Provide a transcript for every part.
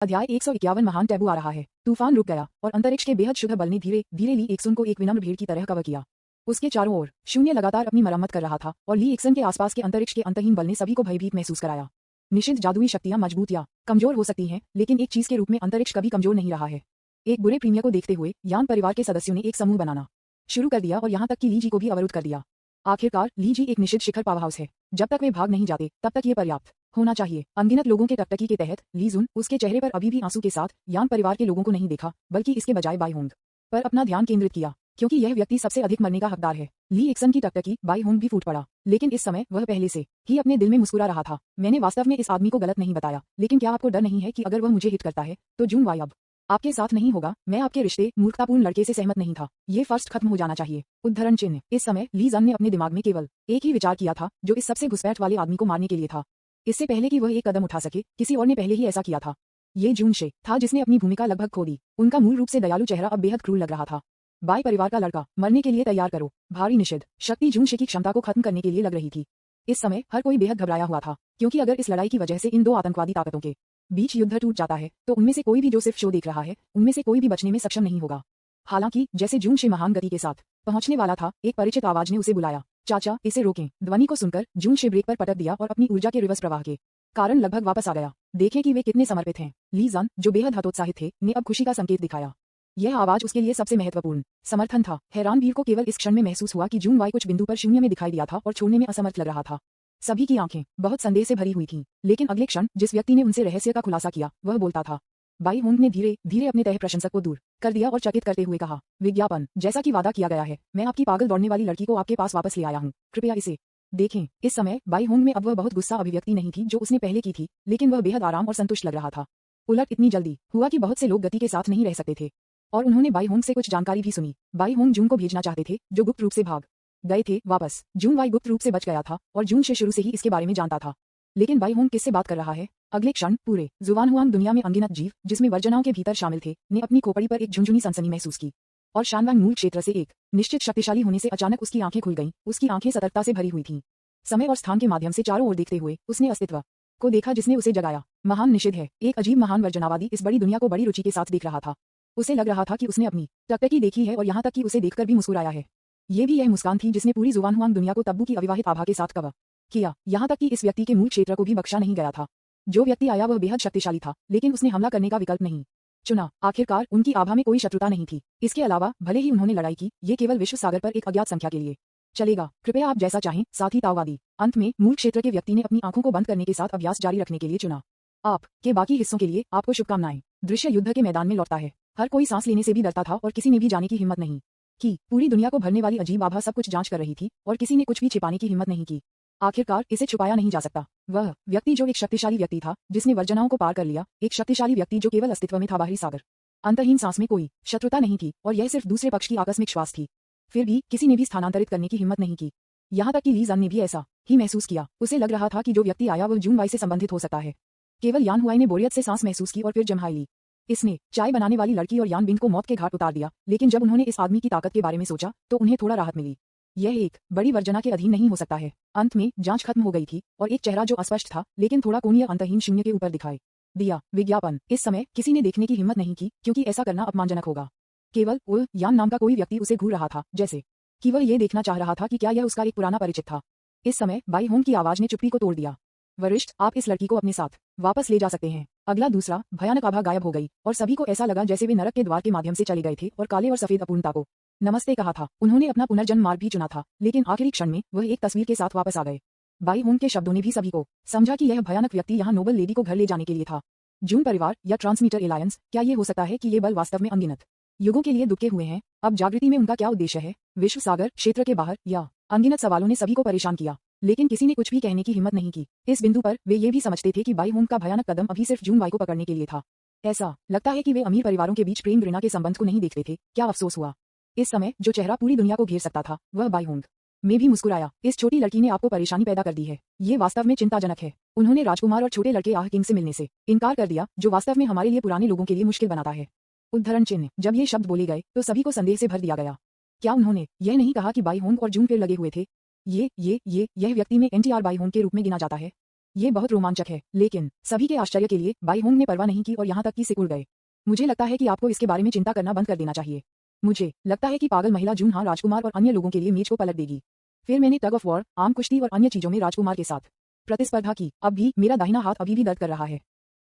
अध्याय 151 महान टैबू आ रहा है। तूफान रुक गया और अंतरिक्ष के बेहद शुद्ध बल ने धीरे धीरे ली एक्सन को एक विनम्र भीड़ की तरह कवर किया। उसके चारों ओर शून्य लगातार अपनी मरम्मत कर रहा था और ली एक्सन के आसपास के अंतरिक्ष के अंतहीन बल ने सभी को भयभीत महसूस कराया। निषिद्ध जादुई शक्तियां मजबूत या कमजोर हो सकती हैं, लेकिन एक चीज के रूप में अंतरिक्ष कभी कमजोर नहीं रहा है। एक बुरे प्रीमियर को देखते हुए यान परिवार के सदस्यों ने एक समूह बनाना शुरू कर दिया और यहाँ तक कि ली जी को भी अवरुद्ध कर दिया। आखिरकार ली जी एक निषिद्ध शिखर पावर हाउस है। जब तक वे भाग नहीं जाते तब तक ये पर्याप्त होना चाहिए। अनगिनत लोगों के टकटकी के तहत ली जुन उसके चेहरे पर अभी भी आंसू के साथ यान परिवार के लोगों को नहीं देखा, बल्कि इसके बजाय बाई होंग पर अपना ध्यान केंद्रित किया, क्योंकि यह व्यक्ति सबसे अधिक मरने का हकदार है। ली एक्सन की टकटकी बाई होंग भी फूट पड़ा, लेकिन इस समय वह पहले से ही अपने दिल में मुस्कुरा रहा था। मैंने वास्तव में इस आदमी को गलत नहीं बताया, लेकिन क्या आपको डर नहीं है कि अगर वह मुझे हिट करता है तो जून वाई अब आपके साथ नहीं होगा? मैं आपके रिश्ते मूर्खतापूर्ण लड़के से सहमत नहीं था। ये फर्स्ट खत्म हो जाना चाहिए। उद्धरण चिन्ह। इस समय ली जन ने अपने दिमाग में केवल एक ही विचार किया था, जो इस सबसे घुसपैठ वाले आदमी को मारने के लिए था। इससे पहले कि वह एक कदम उठा सके, किसी और ने पहले ही ऐसा किया था। ये जून शे था जिसने अपनी भूमिका लगभग खो दी। उनका मूल रूप से दयालु चेहरा अब बेहद क्रूर लग रहा था। बाई परिवार का लड़का, मरने के लिए तैयार करो। भारी निषिद्ध शक्ति जून शे की क्षमता को खत्म करने के लिए लग रही थी। इस समय हर कोई बेहद घबराया हुआ था, क्योंकि अगर इस लड़ाई की वजह से इन दो आतंकवादी ताकतों के बीच युद्ध टूट जाता है तो उनमें से कोई भी जो सिर्फ शो देख रहा है, उनमें से कोई भी बचने में सक्षम नहीं होगा। हालांकि जैसे जून शे महान गति के साथ पहुंचने वाला था, एक परिचित आवाज ने उसे बुलाया। चाचा, इसे रोकें। ध्वनि को सुनकर जून शे ब्रेक पर पटक दिया और अपनी ऊर्जा के रिवर्स प्रवाह के कारण लगभग वापस आ गया। देखें कि वे कितने समर्पित हैं। ली जन, जो बेहद हतोत्साहित थे, ने अब खुशी का संकेत दिखाया। यह आवाज उसके लिए सबसे महत्वपूर्ण समर्थन था। हैरान भीड़ को केवल इस क्षण में महसूस हुआ कि जून वाई कुछ बिंदु पर शून्य में दिखाई दिया था और छोड़ने में असमर्थ लग रहा था। सभी की आंखें बहुत संदेह से भरी हुई थीं, लेकिन अगले क्षण जिस व्यक्ति ने उनसे रहस्य का खुलासा किया, वह बोलता था। बाई होंग ने धीरे धीरे अपने तह प्रशंसक को दूर कर दिया और चकित करते हुए कहा, विज्ञापन, जैसा कि वादा किया गया है, मैं आपकी पागल दौड़ने वाली लड़की को आपके पास वापस ले आया हूँ। कृपया इसे देखें। इस समय बाई होंग में अब वह बहुत गुस्सा अभिव्यक्ति नहीं थी जो उसने पहले की थी, लेकिन वह बेहद आराम और संतुष्ट लग रहा था। उलट इतनी जल्दी हुआ कि बहुत से लोग गति के साथ नहीं रह सकते थे, और उन्होंने बाई होंग से कुछ जानकारी भी सुनी। बाई होंग जून को भेजना चाहते थे, जो गुप्त रूप से भाग गए थे वापस। जून वाई गुप्त रूप से बच गया था और जून शे शुरू से ही इसके बारे में जानता था। लेकिन बाई होंग किससे बात कर रहा है? अगले क्षण पूरे जुवानहुआंग दुनिया में अनगिनत जीव, जिसमें वर्जनाओं के भीतर शामिल थे, ने अपनी खोपड़ी पर एक झुंझुनी सनसनी महसूस की। और शानवांग मूल क्षेत्र से एक निश्चित शक्तिशाली होने से अचानक उसकी आंखें खुल गईं। उसकी आंखें सतर्कता से भरी हुई थीं। समय और स्थान के माध्यम से चारों ओर देखते हुए उसने अस्तित्व को देखा जिसने उसे जगाया। महान निषिद्ध है। एक अजीब महान वर्जनावादी इस बड़ी दुनिया को बड़ी रुचि के साथ देख रहा था। उसे लग रहा था कि उसने अपनी टकटकी देखी है और यहाँ तक कि उसे देखकर भी मुस्कुराया है। ये भी यह मुस्कान थी जिसने पूरी जुवानहुआंग दुनिया को तब्बू की अविवाहित आभा के साथ कवर किया। यहाँ तक कि इस व्यक्ति के मूल क्षेत्र को भी बख्शा नहीं गया था। जो व्यक्ति आया वह बेहद शक्तिशाली था, लेकिन उसने हमला करने का विकल्प नहीं चुना। आखिरकार उनकी आभा में कोई शत्रुता नहीं थी। इसके अलावा भले ही उन्होंने लड़ाई की, ये केवल विश्व सागर पर एक अज्ञात संख्या के लिए चलेगा। कृपया आप जैसा चाहें, साथी ताओवादी। अंत में मूल क्षेत्र के व्यक्ति ने अपनी आंखों को बंद करने के साथ अभ्यास जारी रखने के लिए चुना। आप के बाकी हिस्सों के लिए आपको शुभकामनाएं। दृश्य युद्ध के मैदान में लौटता है। हर कोई सांस लेने से भी डरता था और किसी ने भी जाने की हिम्मत नहीं की। पूरी दुनिया को भरने वाली अजीब आभा सब कुछ जांच कर रही थी और किसी ने कुछ भी छिपाने की हिम्मत नहीं की। आखिरकार इसे छुपाया नहीं जा सकता। वह व्यक्ति जो एक शक्तिशाली व्यक्ति था, जिसने वर्जनाओं को पार कर लिया, एक शक्तिशाली व्यक्ति जो केवल अस्तित्व में था बाहरी सागर। अंतहीन सांस में कोई शत्रुता नहीं थी और यह सिर्फ दूसरे पक्ष की आकस्मिक श्वास थी। फिर भी किसी ने भी स्थानांतरित करने की हिम्मत नहीं की। यहाँ तक कि ली जन ने भी ऐसा ही महसूस किया। उसे लग रहा था कि जो व्यक्ति आया वह जून वाई से संबंधित हो सकता है। केवल यान हुआई ने बोरियत से सांस महसूस की और फिर जम्हाई ली। इसने चाय बनाने वाली लड़की और यान बिंग को मौत के घाट उतार दिया, लेकिन जब उन्होंने इस आदमी की ताकत के बारे में सोचा तो उन्हें थोड़ा राहत मिली। यह एक बड़ी वर्जना के अधीन नहीं हो सकता है। अंत में जांच खत्म हो गई थी और एक चेहरा जो अस्पष्ट था लेकिन थोड़ा कोणीय अंतहीन शून्य के ऊपर दिखाई दिया। विज्ञापन। इस समय किसी ने देखने की हिम्मत नहीं की, क्योंकि ऐसा करना अपमानजनक होगा। केवल यान नाम का कोई व्यक्ति उसे घूर रहा था, जैसे कि वह ये देखना चाह रहा था कि क्या यह उसका एक पुराना परिचित था। इस समय बाई होंग की आवाज ने चुप्पी को तोड़ दिया। वरिष्ठ, आप इस लड़की को अपने साथ वापस ले जा सकते हैं। अगला दूसरा भयानक आभा गायब हो गई और सभी को ऐसा लगा जैसे वे नरक के द्वार के माध्यम से चले गए थे और काले और सफेद अपूर्णता को नमस्ते कहा था। उन्होंने अपना पुनर्जन्म मार्ग भी चुना था, लेकिन आखिरी क्षण में वह एक तस्वीर के साथ वापस आ गए। बाई होंग के शब्दों ने भी सभी को समझा कि यह भयानक व्यक्ति यहाँ नोबल लेडी को घर ले जाने के लिए था। जून परिवार या ट्रांसमीटर एलायंस, क्या ये हो सकता है कि ये बल वास्तव में अनगिनत युगों के लिए दुबके हुए हैं? अब जागृति में उनका क्या उद्देश्य है? विश्व सागर क्षेत्र के बाहर या? अनगिनत सवालों ने सभी को परेशान किया, लेकिन किसी ने कुछ भी कहने की हिम्मत नहीं की। इस बिंदु पर वे ये भी समझते थे कि बाई होंग का भयानक कदम अभी सिर्फ जून वाई को पकड़ने के लिए था। ऐसा लगता है कि वे अमीर परिवारों के बीच प्रेम घृणा के संबंध को नहीं देखते थे। क्या अफसोस हुआ। इस समय जो चेहरा पूरी दुनिया को घेर सकता था, वह बाई होंग में भी मुस्कुराया। इस छोटी लड़की ने आपको परेशानी पैदा कर दी है। ये वास्तव में चिंताजनक है। उन्होंने राजकुमार और छोटे लड़के आह किंग से मिलने से इनकार कर दिया, जो वास्तव में हमारे लिए पुराने लोगों के लिए मुश्किल बनाता है। उद्धरण चिन्ह। जब ये शब्द बोले गए तो सभी को संदेह से भर दिया गया। क्या उन्होंने यह नहीं कहा कि बाई होंग और जून फिर लगे हुए थे? यह व्यक्ति में एनटीआर बाई होंग के रूप में गिना जाता है। ये बहुत रोमांचक है, लेकिन सभी के आश्चर्य के लिए बाई होंग ने परवाह नहीं की और यहाँ तक कि सिकुड़ गए। मुझे लगता है कि आपको इसके बारे में चिंता करना बंद कर देना चाहिए। मुझे लगता है कि पागल महिला जून हाँ राजकुमार और अन्य लोगों के लिए मेज को पलट देगी। फिर मैंने टग ऑफ वॉर, आम कुश्ती और अन्य चीजों में राजकुमार के साथ प्रतिस्पर्धा की। अब भी मेरा दाहिना हाथ अभी भी दर्द कर रहा है।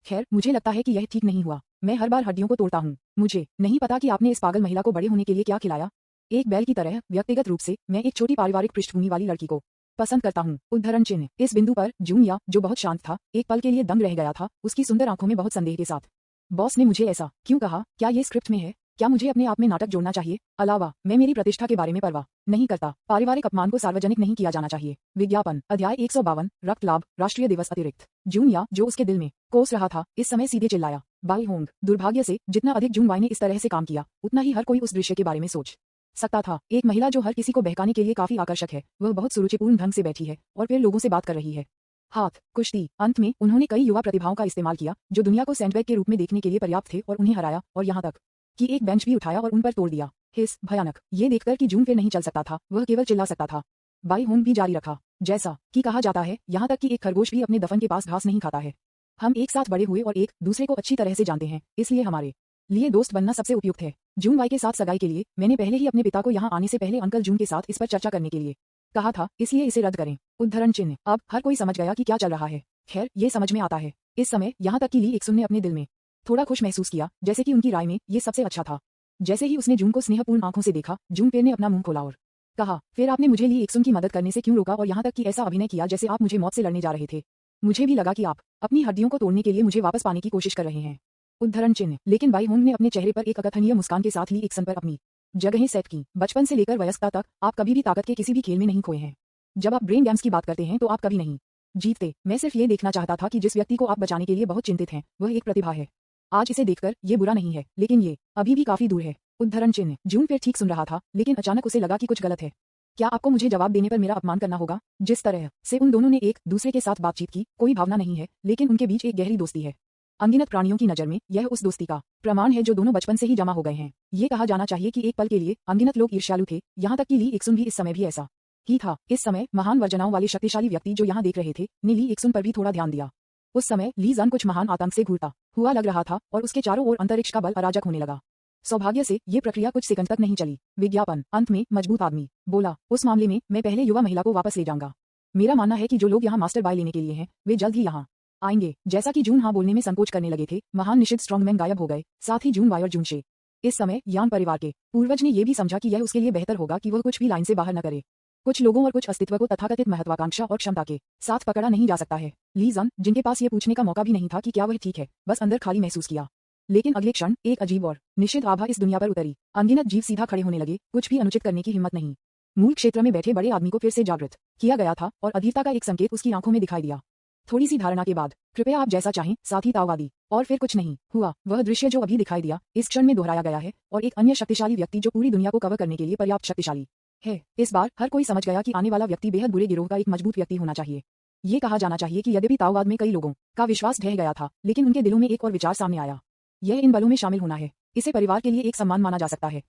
खैर, मुझे लगता है कि यह ठीक नहीं हुआ। मैं हर बार हड्डियों को तोड़ता हूँ। मुझे नहीं पता कि आपने इस पागल महिला को बड़े होने के लिए क्या खिलाया। एक बैल की तरह व्यक्तिगत रूप से मैं एक छोटी पारिवारिक पृष्ठभूमि वाली लड़की को पसंद करता हूँ। उद्धरण चिन्ह। इस बिंदु पर जून या जो बहुत शांत था, एक पल के लिए दंग रह गया था, उसकी सुंदर आंखों में बहुत संदेह के साथ। बॉस ने मुझे ऐसा क्यों कहा? क्या ये स्क्रिप्ट में है? क्या मुझे अपने आप में नाटक जोड़ना चाहिए? अलावा मैं मेरी प्रतिष्ठा के बारे में परवाह नहीं करता। पारिवारिक अपमान को सार्वजनिक नहीं किया जाना चाहिए। विज्ञापन अध्याय 152 रक्त लाभ राष्ट्रीय दिवस अतिरिक्त। जून या जो उसके दिल में कोस रहा था, इस समय सीधे चिल्लाया, बाई होंग। दुर्भाग्य से जितना अधिक जून वाई ने इस तरह से काम किया, उतना ही हर कोई उस दृश्य के बारे में सोच सकता था। एक महिला जो हर किसी को बहकाने के लिए काफी आकर्षक है, वह बहुत सुरुचिपूर्ण ढंग से बैठी है और फिर लोगों से बात कर रही है। हाथ कुश्ती। अंत में उन्होंने कई युवा प्रतिभाओं का इस्तेमाल किया जो दुनिया को सैंडबैग के रूप में देखने के लिए पर्याप्त थे और उन्हें हराया, और यहाँ तक कि एक बेंच भी उठाया और उन पर तोड़ दिया। हिस भयानक। ये देखकर कि जून फिर नहीं चल सकता था, वह केवल चिल्ला सकता था। बाई होंग भी जारी रखा, जैसा कि कहा जाता है, यहाँ तक कि एक खरगोश भी अपने दफन के पास घास नहीं खाता है। हम एक साथ बड़े हुए और एक दूसरे को अच्छी तरह से जानते हैं, इसलिए हमारे लिए दोस्त बनना सबसे उपयुक्त है। जून वाई के साथ सगाई के लिए मैंने पहले ही अपने पिता को यहाँ आने से पहले अंकल जून के साथ इस पर चर्चा करने के लिए कहा था, इसलिए इसे रद्द करें। उद्धरण चिन्ह। अब हर कोई समझ गया कि क्या चल रहा है। खैर, ये समझ में आता है। इस समय यहाँ तक कि ली एक्सुन ने अपने दिल में थोड़ा खुश महसूस किया, जैसे कि उनकी राय में ये सबसे अच्छा था। जैसे ही उसने जून को स्नेहपूर्ण आंखों से देखा, जून पेर ने अपना मुंह खोला और कहा, फिर आपने मुझे ली एक्सुन की मदद करने से क्यों रोका और यहाँ तक कि ऐसा अभिनय किया जैसे आप मुझे मौत से लड़ने जा रहे थे। मुझे भी लगा कि आप अपनी हड्डियों को तोड़ने के लिए मुझे वापस पाने की कोशिश कर रहे हैं। उद्धरण चिन्ह। लेकिन बाई होंग ने अपने चेहरे पर एक अकथनीय मुस्कान के साथ ली एक्सन पर अपनी जगहें सेट की। बचपन से लेकर वयस्कता तक आप कभी भी ताकत के किसी भी खेल में नहीं खोए हैं। जब आप ब्रेन गेम्स की बात करते हैं तो आप कभी नहीं जीतते। मैं सिर्फ ये देखना चाहता था कि जिस व्यक्ति को आप बचाने के लिए बहुत चिंतित हैं, वह एक प्रतिभा है। आज इसे देखकर ये बुरा नहीं है, लेकिन ये अभी भी काफी दूर है। उद्धरण चिन्ह। जून फिर ठीक सुन रहा था, लेकिन अचानक उसे लगा कि कुछ गलत है। क्या आपको मुझे जवाब देने पर मेरा अपमान करना होगा? जिस तरह से उन दोनों ने एक दूसरे के साथ बातचीत की, कोई भावना नहीं है, लेकिन उनके बीच एक गहरी दोस्ती है। अनगिनत प्राणियों की नजर में यह उस दोस्ती का प्रमाण है जो दोनों बचपन से ही जमा हो गए हैं। ये कहा जाना चाहिए कि एक पल के लिए अनगिनत लोग ईर्ष्यालु थे, यहाँ तक कि ली एक्सुन भी इस समय भी ऐसा ही था। इस समय महान वर्जनाओं वाले शक्तिशाली व्यक्ति जो यहाँ देख रहे थे, ने ली एक्सुन पर भी थोड़ा ध्यान दिया। उस समय ली जन कुछ महान आतंक से घूरता हुआ लग रहा था और उसके चारों ओर अंतरिक्ष का बल अराजक होने लगा। सौभाग्य से ये प्रक्रिया कुछ सेकंड तक नहीं चली। विज्ञापन अंत में मजबूत आदमी बोला, उस मामले में मैं पहले युवा महिला को वापस ले जाऊंगा। मेरा मानना है कि जो लोग यहाँ मास्टर बाय लेने के लिए हैं, वे जल्द ही यहाँ आएंगे। जैसा कि जून हाँ बोलने में संकोच करने लगे थे, महान निषिद्ध स्ट्रॉन्गमैन गायब हो गए, साथ ही जून वाई और जून शे। इस समय यान परिवार के पूर्वज ने यह भी समझा कि यह उसके लिए बेहतर होगा कि वह कुछ भी लाइन से बाहर न करे। कुछ लोगों और कुछ अस्तित्व को तथाकथित महत्वाकांक्षा और क्षमता के साथ पकड़ा नहीं जा सकता है। ली जन, जिनके पास ये पूछने का मौका भी नहीं था कि क्या वह ठीक है, बस अंदर खाली महसूस किया। लेकिन अगले क्षण एक अजीब और निश्चित आभा इस दुनिया पर उतरी। अनगिनत जीव सीधा खड़े होने लगे, कुछ भी अनुचित करने की हिम्मत नहीं। मूल क्षेत्र में बैठे बड़े आदमी को फिर से जागृत किया गया था और अधीरता का एक संकेत उसकी आंखों में दिखाई दिया। थोड़ी सी धारणा के बाद, कृपया आप जैसा चाहें, साथी ताओवादी। और फिर कुछ नहीं हुआ। वह दृश्य जो अभी दिखाई दिया, इस क्षण में दोहराया गया है, और एक अन्य शक्तिशाली व्यक्ति जो पूरी दुनिया को कवर करने के लिए पर्याप्त शक्तिशाली है। इस बार हर कोई समझ गया कि आने वाला व्यक्ति बेहद बुरे गिरोह का एक मजबूत व्यक्ति होना चाहिए। ये कहा जाना चाहिए कि यद्यपि ताओवाद में कई लोगों का विश्वास ढह गया था, लेकिन उनके दिलों में एक और विचार सामने आया। यह इन बलों में शामिल होना है। इसे परिवार के लिए एक सम्मान माना जा सकता है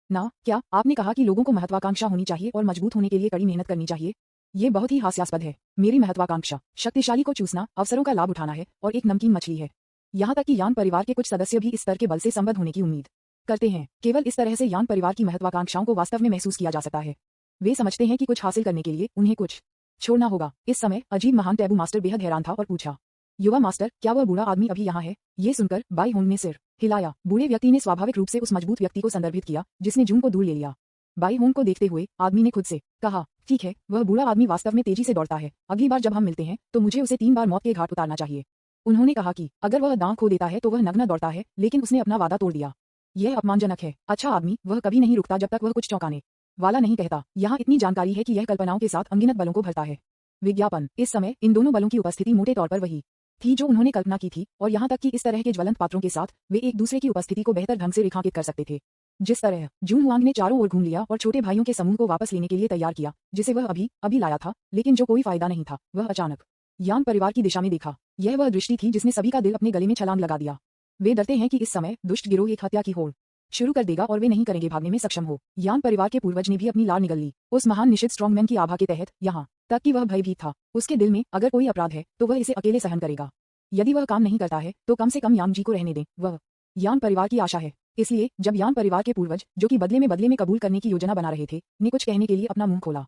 ना? क्या आपने कहा कि लोगों को महत्वाकांक्षा होनी चाहिए और मजबूत होने के लिए कड़ी मेहनत करनी चाहिए? ये बहुत ही हास्यास्पद है। मेरी महत्वाकांक्षा शक्तिशाली को चूसना, अवसरों का लाभ उठाना है और एक नमकीन मछली है। यहाँ तक कि यान परिवार के कुछ सदस्य भी इस स्तर के बल से संबद्ध होने की उम्मीद करते हैं। केवल इस तरह से यान परिवार की महत्वाकांक्षाओं को वास्तव में महसूस किया जा सकता है। वे समझते हैं कि कुछ हासिल करने के लिए उन्हें कुछ छोड़ना होगा। इस समय अजीब महान टैबू मास्टर बेहद हैरान था और पूछा, युवा मास्टर, क्या वह बूढ़ा आदमी अभी यहाँ है? ये सुनकर बाई होंग ने सिर हिलाया। बूढ़े व्यक्ति ने स्वाभाविक रूप से उस मजबूत व्यक्ति को संदर्भित किया जिसने जून को दूर ले लिया। बाई होंग को देखते हुए आदमी ने खुद से कहा, ठीक है, वह बूढ़ा आदमी वास्तव में तेजी से दौड़ता है। अगली बार जब हम मिलते हैं तो मुझे उसे 3 बार मौत के घाट उतारना चाहिए। उन्होंने कहा कि अगर वह दांव खो देता है तो वह नग्न दौड़ता है, लेकिन उसने अपना वादा तोड़ दिया। यह अपमानजनक है। अच्छा आदमी, वह कभी नहीं रुकता जब तक वह कुछ चौंकाने वाला नहीं कहता। यहाँ इतनी जानकारी है कि यह कल्पनाओं के साथ अनगिनत बलों को भरता है। विज्ञापन इस समय इन दोनों बलों की उपस्थिति मोटे तौर पर वही थी जो उन्होंने कल्पना की थी, और यहाँ तक कि इस तरह के ज्वलंत पात्रों के साथ वे एक दूसरे की उपस्थिति को बेहतर ढंग से रेखांकित कर सकते थे। जिस तरह जून हुआंग ने चारों ओर घूम लिया और छोटे भाइयों के समूह को वापस लेने के लिए तैयार किया, जिसे वह अभी लाया था, लेकिन जो कोई फायदा नहीं था। वह अचानक यान परिवार की दिशा में देखा। यह वह दृष्टि थी जिसने सभी का दिल अपने गले में छलांग लगा दिया। वे डरते हैं कि इस समय दुष्ट गिरोह एक हत्या की होड़ शुरू कर देगा और वे नहीं करेंगे भागने में सक्षम हो। यान परिवार के पूर्वज ने भी अपनी लार निगल ली। उस महान निश्चित स्ट्रॉन्गमैन की आभा के तहत यहाँ तक कि वह भयभीत था। उसके दिल में अगर कोई अपराध है तो वह इसे अकेले सहन करेगा। यदि वह काम नहीं करता है तो कम से कम यान जी को रहने दें। वह यान परिवार की आशा है। इसलिए जब यान परिवार के पूर्वज, जो कि बदले में कबूल करने की योजना बना रहे थे, ने कुछ कहने के लिए अपना मुंह खोला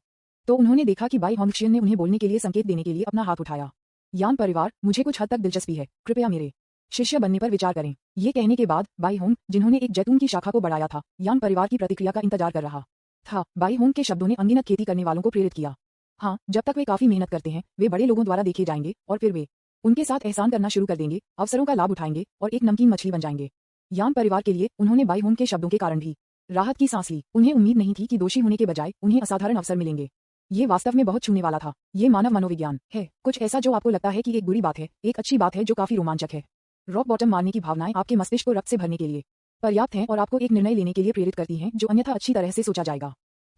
तो उन्होंने देखा कि बाई होंगशियन ने उन्हें बोलने के लिए संकेत देने के लिए अपना हाथ उठाया। यान परिवार, मुझे कुछ हद तक दिलचस्पी है, कृपया मेरे शिष्य बनने पर विचार करें। ये कहने के बाद बाई होंग, जिन्होंने एक जैतून की शाखा को बढ़ाया था, यान परिवार की प्रतिक्रिया का इंतजार कर रहा था। बाई होंग के शब्दों ने अनगिनत खेती करने वालों को प्रेरित किया। हाँ, जब तक वे काफी मेहनत करते हैं वे बड़े लोगों द्वारा देखे जाएंगे और फिर वे उनके साथ एहसान करना शुरू कर देंगे, अवसरों का लाभ उठाएंगे और एक नमकीन मछली बन जाएंगे। यान परिवार के लिए उन्होंने बाई होंग के शब्दों के कारण भी राहत की सांस ली। उन्हें उम्मीद नहीं थी कि दोषी होने के बजाय उन्हें असाधारण अवसर मिलेंगे। ये वास्तव में बहुत छूने वाला था। ये मानव मनोविज्ञान है, कुछ ऐसा जो आपको लगता है कि एक बुरी बात है, एक अच्छी बात है जो काफी रोमांचक है। रॉक बॉटम मारने की भावनाएं आपके मस्तिष्क को रक्त से भरने के लिए पर्याप्त हैं और आपको एक निर्णय लेने के लिए प्रेरित करती हैं जो अन्यथा अच्छी तरह से सोचा जाएगा।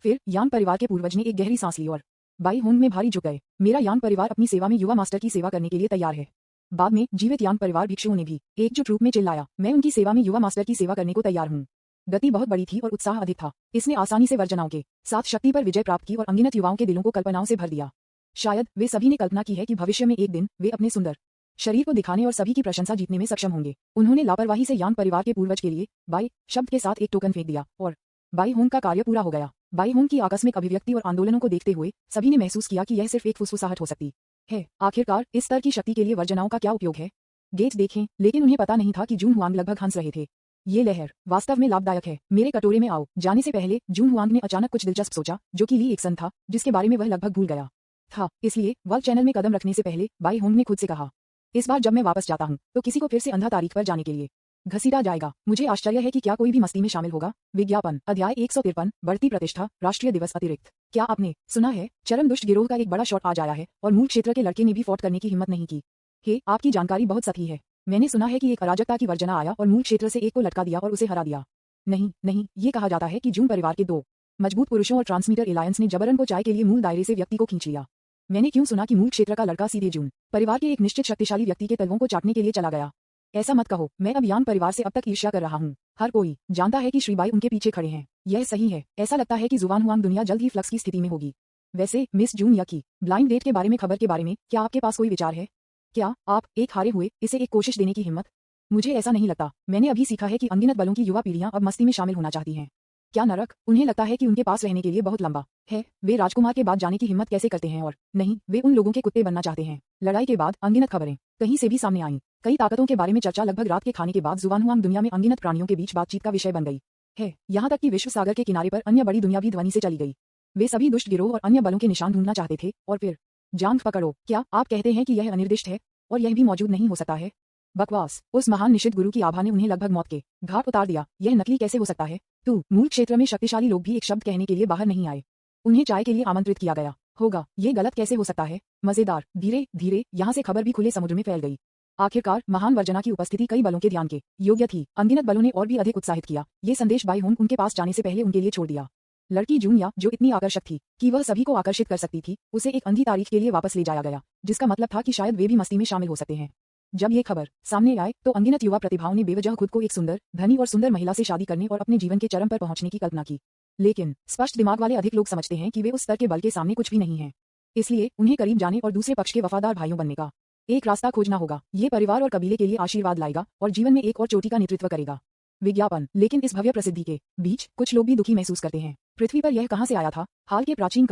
फिर यान परिवार के पूर्वज ने एक गहरी सांस ली और बाई होंग में भारी झुक गए। मेरा यान परिवार अपनी सेवा में युवा मास्टर की सेवा करने के लिए तैयार है। बाद में जीवित यान परिवार भिक्षुओं ने भी एकजुट रूप में चिल्लाया, मैं उनकी सेवा में युवा मास्टर की सेवा करने को तैयार हूँ। गति बहुत बड़ी थी और उत्साह अधिक था। इसने आसानी से वर्जनाओं के साथ शक्ति पर विजय प्राप्त की और अनगिनत युवाओं के दिलों को कल्पनाओं से भर दिया। शायद वे सभी ने कल्पना की है कि भविष्य में एक दिन वे अपने सुंदर शरीर को दिखाने और सभी की प्रशंसा जीतने में सक्षम होंगे। उन्होंने लापरवाही से यान परिवार के पूर्वज के लिए बाई शब्द के साथ एक टोकन फेंक दिया और बाई होंग का कार्य पूरा हो गया। बाई होंग की आकस्मिक अभिव्यक्ति और आंदोलनों को देखते हुए सभी ने महसूस किया कि यह सिर्फ एक फुसफुसाहट हो सकती है। आखिरकार इस स्तर की शक्ति के लिए वर्जनाओं का क्या उपयोग है? गेट देखें, लेकिन उन्हें पता नहीं था कि जून हुआंग लगभग हंस रहे थे। ये लहर वास्तव में लाभदायक है। मेरे कटोरे में आओ। जाने से पहले जून हुआंग ने अचानक कुछ दिलचस्प सोचा, जो कि ली एक्सन था, जिसके बारे में वह लगभग भूल गया था। इसलिए वर्ल्ड चैनल में कदम रखने से पहले बाई होंग ने खुद से कहा, इस बार जब मैं वापस जाता हूँ तो किसी को फिर से अंधा तारीख पर जाने के लिए घसीटा जाएगा। मुझे आश्चर्य है कि क्या कोई भी मस्ती में शामिल होगा। विज्ञापन अध्याय 153, बढ़ती प्रतिष्ठा, राष्ट्रीय दिवस अतिरिक्त। क्या आपने सुना है, चरम दुष्ट गिरोह का एक बड़ा शॉट आज आया है और मूल क्षेत्र के लड़के ने भी फॉट करने की हिम्मत नहीं की। हे, आपकी जानकारी बहुत सही है। मैंने सुना है कि एक अराजकता की वर्जना आया और मूल क्षेत्र से एक को लटका दिया और उसे हरा दिया। नहीं, ये कहा जाता है कि जून परिवार के दो मजबूत पुरुषों और ट्रांसमीटर एलायंस ने जबरन को चाय के लिए मूल दायरे से व्यक्ति को खींच लिया। मैंने क्यों सुना कि मूल क्षेत्र का लड़का सीधे जून परिवार के एक निश्चित शक्तिशाली व्यक्ति के तलवों को चाटने के लिए चला गया। ऐसा मत कहो, मैं अब यान परिवार से अब तक ईर्ष्या कर रहा हूँ। हर कोई जानता है कि श्रीबाई उनके पीछे खड़े हैं। यह सही है। ऐसा लगता है कि जुबान हुआंग दुनिया जल्द ही फ्लक्स की स्थिति में होगी। वैसे मिस जून या की ब्लाइंड डेट के बारे में खबर के बारे में क्या आपके पास कोई विचार है? क्या आप एक हारे हुए इसे एक कोशिश देने की हिम्मत? मुझे ऐसा नहीं लगता। मैंने अभी सीखा है कि अनगिनत बलों की युवा पीढ़ियां अब मस्ती में शामिल होना चाहती हैं। क्या नरक, उन्हें लगता है कि उनके पास रहने के लिए बहुत लंबा है। वे राजकुमार के बाद जाने की हिम्मत कैसे करते हैं? और नहीं, वे उन लोगों के कुत्ते बनना चाहते हैं। लड़ाई के बाद अनगिनत खबरें कहीं से भी सामने आईं। कई ताकतों के बारे में चर्चा लगभग रात के खाने के बाद जुबान हुआंग दुनिया में अनगिनत प्राणियों के बीच बातचीत का विषय बन गई है। यहाँ तक कि विश्व सागर के किनारे पर अन्य बड़ी दुनिया भी ध्वनि से चली गई। वे सभी दुष्ट गिरोह और अन्य बलों के निशान ढूंढना चाहते थे और फिर जान पकड़ो, क्या आप कहते हैं कि यह अनिर्दिष्ट है और यह भी मौजूद नहीं हो सकता है? बकवास। उस महान निषिद्ध गुरु की आभा ने उन्हें लगभग मौत के घाट उतार दिया। यह नकली कैसे हो सकता है? तू मूल क्षेत्र में शक्तिशाली लोग भी एक शब्द कहने के लिए बाहर नहीं आए। उन्हें चाय के लिए आमंत्रित किया गया होगा। ये गलत कैसे हो सकता है? मजेदार। धीरे धीरे यहाँ से खबर भी खुले समुद्र में फैल गई। आखिरकार महान वर्जना की उपस्थिति कई बलों के ध्यान के योग्य थी। अनगिनत बलों ने और भी अधिक उत्साहित किया। ये संदेश बाई होंग उनके पास जाने से पहले उनके लिए छोड़ दिया। लड़की जूनिया, जो इतनी आकर्षक थी कि वह सभी को आकर्षित कर सकती थी, उसे एक अंधी तारीख के लिए वापस ले जाया गया, जिसका मतलब था कि शायद वे भी मस्ती में शामिल हो सकते हैं। जब ये खबर सामने आए तो अनगिनत युवा प्रतिभाओं ने बेवजह खुद को एक सुंदर, धनी और सुंदर महिला से शादी करने और अपने जीवन के चरम पर पहुंचने की कल्पना की। लेकिन स्पष्ट दिमाग वाले अधिक लोग समझते हैं कि वे उस स्तर के बल के सामने कुछ भी नहीं हैं। इसलिए उन्हें करीब जाने और दूसरे पक्ष के वफादार भाइयों बनने का एक रास्ता खोजना होगा। ये परिवार और कबीले के लिए आशीर्वाद लाएगा और जीवन में एक और चोटी का नेतृत्व करेगा। विज्ञापन। लेकिन इस भव्य प्रसिद्धि के बीच कुछ लोग भी दुखी महसूस करते हैं। पृथ्वी पर यह कहां से आया था? हाल के प्राचीन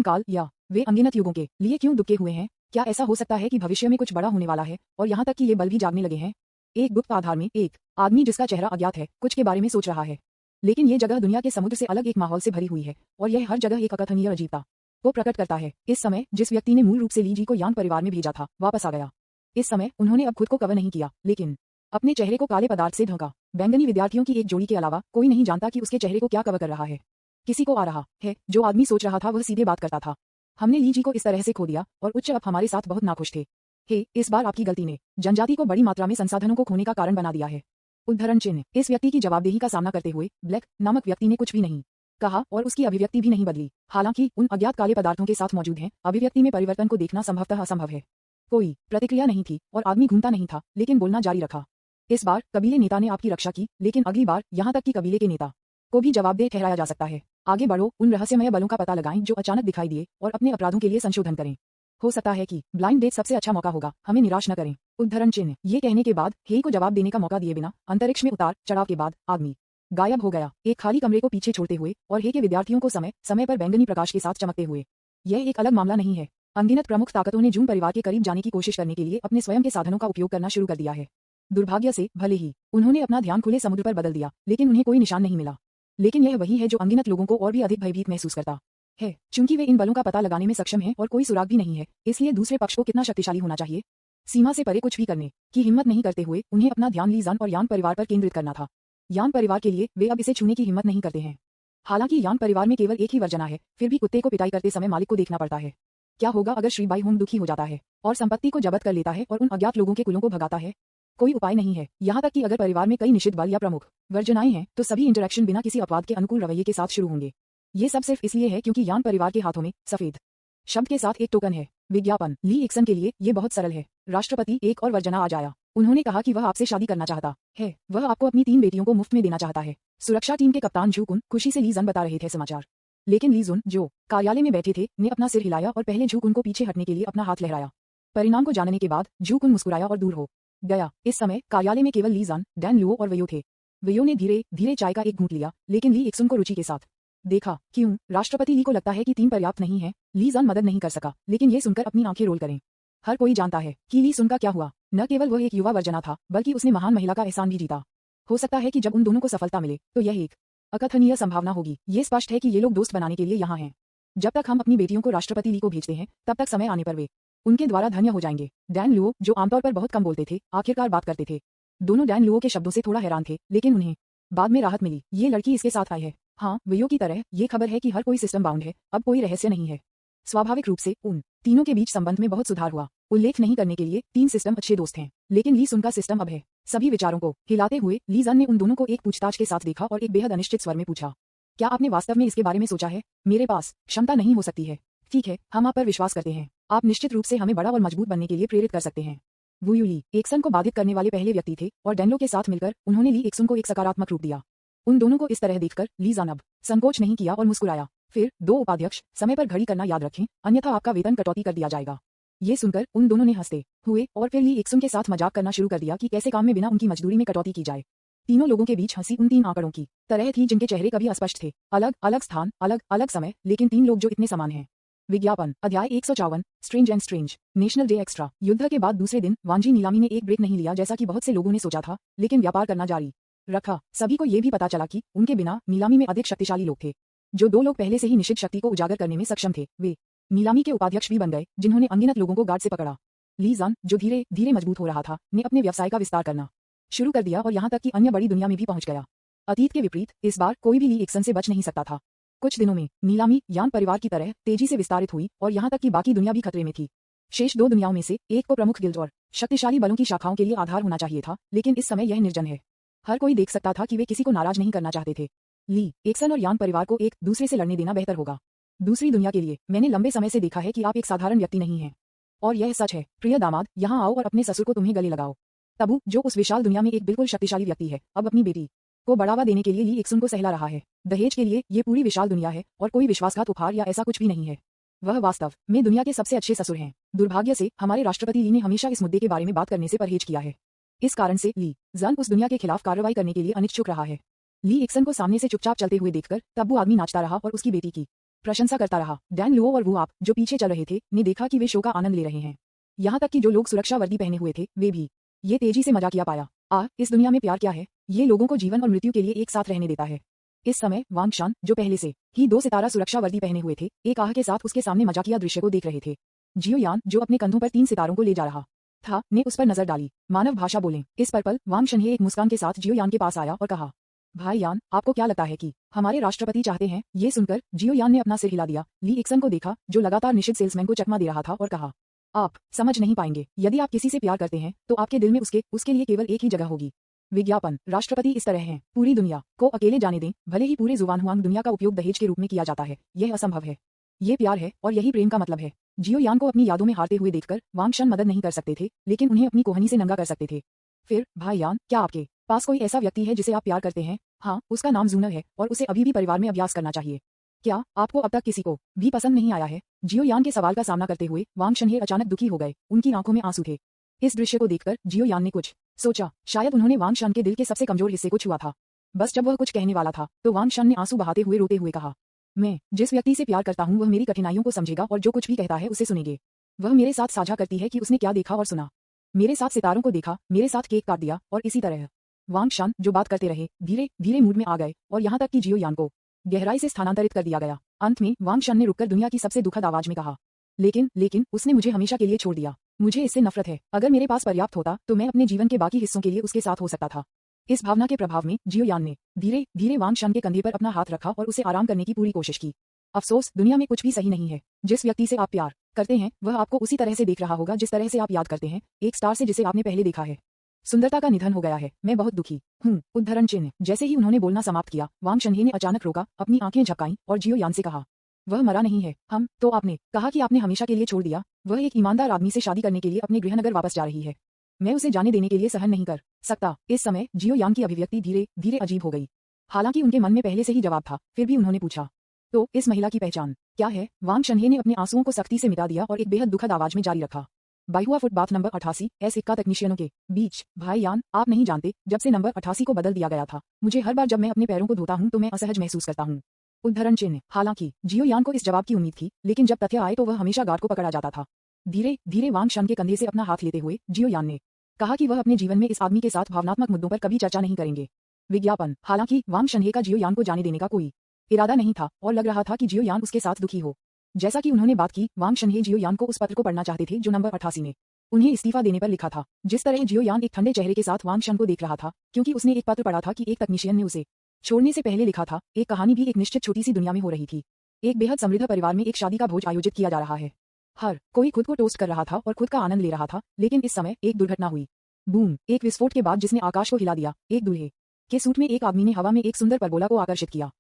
काल या वे अनगिनत युगों के लिए क्यों दुखे हुए हैं? क्या ऐसा हो सकता है कि भविष्य में कुछ बड़ा होने वाला है और यहाँ तक कि ये बल भी जागने लगे हैं? एक गुप्त आधार में एक आदमी जिसका चेहरा अज्ञात है कुछ के बारे में सोच रहा है। लेकिन ये जगह दुनिया के समुद्र से अलग एक माहौल से भरी हुई है और यह हर जगह एक अकथनीय अजीबता को प्रकट करता है। इस समय जिस व्यक्ति ने मूल रूप से ली जी को यान परिवार में भेजा था वापस आ गया। इस समय उन्होंने अब खुद को कवर नहीं किया, लेकिन अपने चेहरे को काले पदार्थ से ढका। बैंगनी विद्यार्थियों की एक जोड़ी के अलावा कोई नहीं जानता कि उसके चेहरे को क्या कवर कर रहा है। किसी को आ रहा है। जो आदमी सोच रहा था वह सीधे बात करता था। हमने ली जी को इस तरह से खो दिया और उच्च अप हमारे साथ बहुत नाखुश थे। हे, इस बार आपकी गलती ने जनजाति को बड़ी मात्रा में संसाधनों को खोने का कारण बना दिया है। उद्धरण चिन्ह। इस व्यक्ति की जवाबदेही का सामना करते हुए ब्लैक नामक व्यक्ति ने कुछ भी नहीं कहा और उसकी अभिव्यक्ति भी नहीं बदली। हालांकि उन अज्ञात काले पदार्थों के साथ मौजूद हैं, अभिव्यक्ति में परिवर्तन को देखना संभवतः असंभव है। कोई प्रतिक्रिया नहीं थी और आदमी घूमता नहीं था, लेकिन बोलना जारी रखा। इस बार कबीले नेता ने आपकी रक्षा की, लेकिन अगली बार यहाँ तक कि कबीले के नेता को भी जवाबदेह ठहराया जा सकता है। आगे बढ़ो, उन रहस्यमय बलों का पता लगाएं जो अचानक दिखाई दिए और अपने अपराधों के लिए संशोधन करें। हो सकता है कि ब्लाइंड डेट सबसे अच्छा मौका होगा, हमें निराश न करें। उद्धरण चिन्ह। ये कहने के बाद हेई को जवाब देने का मौका दिए बिना अंतरिक्ष में उतार चढ़ाव के बाद आदमी गायब हो गया, एक खाली कमरे को पीछे छोड़ते हुए और हे के विद्यार्थियों को समय समय पर बैंगनी प्रकाश के साथ चमकते हुए। यह एक अलग मामला नहीं है। अनगिनत प्रमुख ताकतों ने जून परिवार के करीब जाने की कोशिश करने के लिए अपने स्वयं के साधनों का उपयोग करना शुरू कर दिया है। दुर्भाग्य से भले ही उन्होंने अपना ध्यान खुले समुद्र पर बदल दिया, लेकिन उन्हें कोई निशान नहीं मिला। लेकिन यह वही है जो अनगिनत लोगों को और भी अधिक भयभीत महसूस करता है। चूंकि वे इन बलों का पता लगाने में सक्षम हैं और कोई सुराग भी नहीं है, इसलिए दूसरे पक्ष को कितना शक्तिशाली होना चाहिए सीमा से परे कुछ भी करने की हिम्मत नहीं करते हुए उन्हें अपना ध्यान ली जान और यान परिवार पर केंद्रित करना था। यान परिवार के लिए वे अब इसे छूने की हिम्मत नहीं करते हैं। हालांकि यान परिवार में केवल एक ही वर्जना है, फिर भी कुत्ते को पिटाई करते समय मालिक को देखना पड़ता है। क्या होगा अगर श्री बाई होम दुखी हो जाता है और संपत्ति को जब्त कर लेता है और उन अज्ञात लोगों के कुलों को भगाता है? कोई उपाय नहीं है। यहाँ तक कि अगर परिवार में कई निषिद्ध बल या प्रमुख वर्जनाएं हैं तो सभी इंटरेक्शन बिना किसी अपवाद के अनुकूल रवैये के साथ शुरू होंगे। ये सब सिर्फ इसलिए है क्योंकि यान परिवार के हाथों में सफेद शब्द के साथ एक टोकन है। विज्ञापन। ली एक्सन के लिए ये बहुत सरल है। राष्ट्रपति एक और वर्जना आज आया। उन्होंने कहा कि वह आपसे शादी करना चाहता है। वह आपको अपनी 3 बेटियों को मुफ्त में देना चाहता है। सुरक्षा टीम के कप्तान झूकुन खुशी से ली जन बता रहे थे समाचार, लेकिन ली जुन जो कार्यालय में बैठे थे ने अपना सिर हिलाया और पहले झूकुन को पीछे हटने के लिए अपना हाथ लहराया। परिणाम को जानने के बाद झूकुन मुस्कुराया और दूर हो गया। इस समय कार्यालय में केवल ली जन, डैन लुओ और वयो थे। वयो ने धीरे धीरे चाय का एक घूंट लिया, लेकिन ली एक्सन को रुचि के साथ देखा। क्यों? राष्ट्रपति ली को लगता है कि 3 पर्याप्त नहीं है। ली जन मदद नहीं कर सका, लेकिन ये सुनकर अपनी आंखें रोल करें। हर कोई जानता है कि ली सुन का क्या हुआ। न केवल वह एक युवा वर्जना था, बल्कि उसने महान महिला का एहसान भी जीता। हो सकता है कि जब उन दोनों को सफलता मिले तो यह एक अकथनीय संभावना होगी। ये स्पष्ट है कि ये लोग दोस्त बनाने के लिए यहाँ हैं। जब तक हम अपनी बेटियों को राष्ट्रपति ली को भेजते हैं, तब तक समय आने पर वे उनके द्वारा धन्य हो जाएंगे। डैन लुओ, जो आमतौर पर बहुत कम बोलते थे, आखिरकार बात करते थे। दोनों डैन लुओ के शब्दों से थोड़ा हैरान थे, लेकिन उन्हें बाद में राहत मिली। ये लड़की इसके साथ आई है। हाँ, वयो की तरह ये खबर है कि हर कोई सिस्टम बाउंड है, अब कोई रहस्य नहीं है। स्वाभाविक रूप से उन तीनों के बीच संबंध में बहुत सुधार हुआ। उल्लेख नहीं करने के लिए 3 सिस्टम अच्छे दोस्त हैं, लेकिन ली सुन का सिस्टम अब है। सभी विचारों को हिलाते हुए ली जन ने उन दोनों को एक पूछताछ के साथ देखा और एक बेहद अनिश्चित स्वर में पूछा, क्या आपने वास्तव में इसके बारे में सोचा है? मेरे पास क्षमता नहीं हो सकती है। ठीक है, हम आप पर विश्वास करते हैं। आप निश्चित रूप से हमें बड़ा और मजबूत बनने के लिए प्रेरित कर सकते हैं। वुयू ली एक्सन को बाधित करने वाले पहले व्यक्ति थे और डैनलो के साथ मिलकर उन्होंने ली एक्सन को एक सकारात्मक रूप दिया। उन दोनों को इस तरह देखकर ली जन अब संकोच नहीं किया और मुस्कुराया। फिर 2 उपाध्यक्ष, समय पर घड़ी करना याद रखें, अन्यथा आपका वेतन कटौती कर दिया जाएगा। ये सुनकर उन दोनों ने हंसते हुए और फिर ली एक्सन के साथ मजाक करना शुरू कर दिया कि कैसे काम में बिना उनकी मजदूरी में कटौती की जाए। तीनों लोगों के बीच हंसी उन 3 आंकड़ों की तरह थी जिनके चेहरे कभी अस्पष्ट थे। अलग अलग स्थान, अलग अलग समय, लेकिन 3 लोग जो इतने समान हैं। विज्ञापन। अध्याय 154। Strange and strange. National day extra. युद्ध के बाद दूसरे दिन वांजी नीलामी ने एक ब्रेक नहीं लिया जैसा कि बहुत से लोगों ने सोचा था, लेकिन व्यापार करना जारी रखा। सभी को यह भी पता चला कि उनके बिना नीलामी में अधिक शक्तिशाली लोग थे। जो 2 लोग पहले से ही निश्चित शक्ति को उजागर करने में सक्षम थे, वे नीलामी के उपाध्यक्ष भी बन गए, जिन्होंने अनगिनत लोगों को गार्ड से पकड़ा। ली जन, जो धीरे धीरे मजबूत हो रहा था, ने अपने व्यवसाय का विस्तार करना शुरू कर दिया और यहाँ तक कि अन्य बड़ी दुनिया में भी पहुंच गया। अतीत के विपरीत इस बार कोई भी ली एक्सन से बच नहीं सकता था। कुछ दिनों में नीलामी यान परिवार की तरह तेजी से विस्तारित हुई और यहाँ तक कि बाकी दुनिया भी खतरे में थी। शेष 2 दुनियाओं में से एक को प्रमुख गिल्ड और शक्तिशाली बलों की शाखाओं के लिए आधार होना चाहिए था, लेकिन इस समय यह निर्जन है। हर कोई देख सकता था कि वे किसी को नाराज नहीं करना चाहते थे। ली एक्सन और यान परिवार को एक दूसरे से लड़ने देना बेहतर होगा। दूसरी दुनिया के लिए मैंने लंबे समय से देखा है कि आप एक साधारण व्यक्ति नहीं हैं। और यह सच है। प्रिय दामाद, यहाँ आओ और अपने ससुर को तुम्हें गले लगाओ। तबू, जो उस विशाल दुनिया में एक बिल्कुल शक्तिशाली व्यक्ति है, अब अपनी बेटी को बढ़ावा देने के लिए ली एक्सन को सहला रहा है। दहेज के लिए ये पूरी विशाल दुनिया है और कोई विश्वासघात उपहार या ऐसा कुछ भी नहीं है। वह वास्तव में दुनिया के सबसे अच्छे ससुर हैं। दुर्भाग्य से हमारे राष्ट्रपति ली ने हमेशा इस मुद्दे के बारे में बात करने से परहेज किया है। इस कारण से ली जन उस दुनिया के खिलाफ कार्रवाई करने के लिए अनिच्छुक रहा है। ली एक्सन को सामने से चुपचाप चलते हुए देखकर तब्बू आदमी नाचता रहा और उसकी बेटी की प्रशंसा करता रहा। डैन लुओ और वो आप जो पीछे चल रहे थे ने देखा कि वे शो का आनंद ले रहे हैं। यहाँ तक कि जो लोग सुरक्षा वर्दी पहने हुए थे, वे भी ये तेजी से मजाकिया पाया। इस दुनिया में प्यार क्या है? ये लोगों को जीवन और मृत्यु के लिए एक साथ रहने देता है। इस समय वांगशान, जो पहले से ही 2 सितारा सुरक्षा वर्दी पहने हुए थे, एक आह के साथ उसके सामने मजाकिया दृश्य को देख रहे थे। जियो यान, जो अपने कंधों पर 3 सितारों को ले जा रहा था, ने उस पर नजर डाली। मानव भाषा बोलें। इस पर वांगशन एक मुस्कान के साथ जियो यान के पास आया और कहा, भाई यान, आपको क्या लगता है कि हमारे राष्ट्रपति चाहते हैं? ये सुनकर जियो यान ने अपना सिर हिला दिया। ली एक्सन को देखा, जो लगातार निषिद्ध सेल्समैन को चकमा दे रहा था, और कहा, आप समझ नहीं पाएंगे। यदि आप किसी से प्यार करते हैं तो आपके दिल में उसके लिए केवल एक ही जगह होगी। विज्ञापन। राष्ट्रपति इस तरह हैं। पूरी दुनिया को अकेले जाने दें। भले ही पूरे जुबान हुआंग दुनिया का उपयोग दहेज के रूप में किया जाता है, यह असंभव है। ये प्यार है और यही प्रेम का मतलब है। जियो यान को अपनी यादों में हारते हुए देखकर वांगशन मदद नहीं कर सकते थे, लेकिन उन्हें अपनी कोहनी से नंगा कर सकते थे। फिर भाई यान, क्या आपके पास कोई ऐसा व्यक्ति है जिसे आप प्यार करते हैं? हाँ, उसका नाम जूनर है और उसे अभी भी परिवार में अभ्यास करना चाहिए। क्या आपको अब तक किसी को भी पसंद नहीं आया है? जियो यान के सवाल का सामना करते हुए वांग शनहे अचानक दुखी हो गए, उनकी आंखों में आंसू थे। इस दृश्य को देखकर जियो यान ने कुछ सोचा, शायद उन्होंने वांग शन के दिल के सबसे कमजोर हिस्से को छुआ था। बस जब वह कुछ कहने वाला था तो वांग शन ने आंसू बहाते हुए रोते हुए कहा, मैं जिस व्यक्ति से प्यार करता हूँ वह मेरी कठिनाइयों को समझेगा और जो कुछ भी कहता है उसे सुनेंगे। वह मेरे साथ साझा करती है कि उसने क्या देखा और सुना। मेरे साथ सितारों को देखा, मेरे साथ केक काट दिया और इसी तरह। वांग शन जो बात करते रहे धीरे धीरे मूड में आ गए और यहाँ तक कि जियो यान को गहराई से स्थानांतरित कर दिया गया। अंत में वांग शन ने रुककर दुनिया की सबसे दुखद आवाज में कहा, लेकिन उसने मुझे हमेशा के लिए छोड़ दिया। मुझे इससे नफरत है। अगर मेरे पास पर्याप्त होता तो मैं अपने जीवन के बाकी हिस्सों के लिए उसके साथ हो सकता था। इस भावना के प्रभाव में जियो यान ने धीरे धीरे वांग शन के कंधे पर अपना हाथ रखा और उसे आराम करने की पूरी कोशिश की। अफसोस, दुनिया में कुछ भी सही नहीं है। जिस व्यक्ति से आप प्यार करते हैं वह आपको उसी तरह से देख रहा होगा जिस तरह से आप याद करते हैं एक स्टार से जिसे आपने पहले देखा है। सुंदरता का निधन हो गया है, मैं बहुत दुखी हूँ। उद्धरण चिन्ह। जैसे ही उन्होंने बोलना समाप्त किया वांग शनहे ने अचानक रोका, अपनी आंखें झपकाईं और जियो यान से कहा, वह मरा नहीं है। हम तो आपने कहा कि आपने हमेशा के लिए छोड़ दिया। वह एक ईमानदार आदमी से शादी करने के लिए अपने गृहनगर वापस जा रही है। मैं उसे जाने देने के लिए सहन नहीं कर सकता। इस समय जियो यान की अभिव्यक्ति धीरे धीरे अजीब हो गई। हालांकि उनके मन में पहले से ही जवाब था, फिर भी उन्होंने पूछा, तो इस महिला की पहचान क्या है? वांग शनहे ने अपने आंसुओं को सख्ती से मिटा दिया और एक बेहद दुखद आवाज में जारी रखा, बाइहुआ फुटबाथ नंबर 88 S1 तकनीशियनों के बीच। भाई यान, आप नहीं जानते, जब से नंबर 88 को बदल दिया गया था मुझे हर बार जब मैं अपने पैरों को धोता हूं तो मैं असहज महसूस करता हूं। उद्धरण चिन्ह। हालांकि जियो यान को इस जवाब की उम्मीद थी, लेकिन जब तथ्य आए तो वह हमेशा गार्ड को पकड़ा जाता था। धीरे धीरे वांग शन के कंधे से अपना हाथ लेते हुए जियो यान ने कहा कि वह अपने जीवन में इस आदमी के साथ भावनात्मक मुद्दों पर कभी चर्चा नहीं करेंगे। विज्ञापन। हालांकि वांग शनहे का जियो यान को जाने देने का कोई इरादा नहीं था और लग रहा था कि जियो यान उसके साथ दुखी हो। जैसा कि उन्होंने बात की, वांग शनहे जियो यान को उस पत्र को पढ़ना चाहते थे जो नंबर 88 ने उन्हें इस्तीफा देने पर लिखा था। जिस तरह जियो यान एक ठंडे चेहरे के साथ वांग शन को देख रहा था, क्योंकि उसने एक पत्र पढ़ा था कि एक तकनीशियन ने उसे छोड़ने से पहले लिखा था। एक कहानी भी एक निश्चित छोटी सी दुनिया में हो रही थी। एक बेहद समृद्ध परिवार में एक शादी का भोज आयोजित किया जा रहा है। हर कोई खुद को टोस्ट कर रहा था और खुद का आनंद ले रहा था, लेकिन इस समय एक दुर्घटना हुई। बूम! एक विस्फोट के बाद जिसने आकाश को हिला दिया। एक दूल्हे के सूट में एक आदमी ने हवा में एक सुंदर परगोला को आकर्षित किया,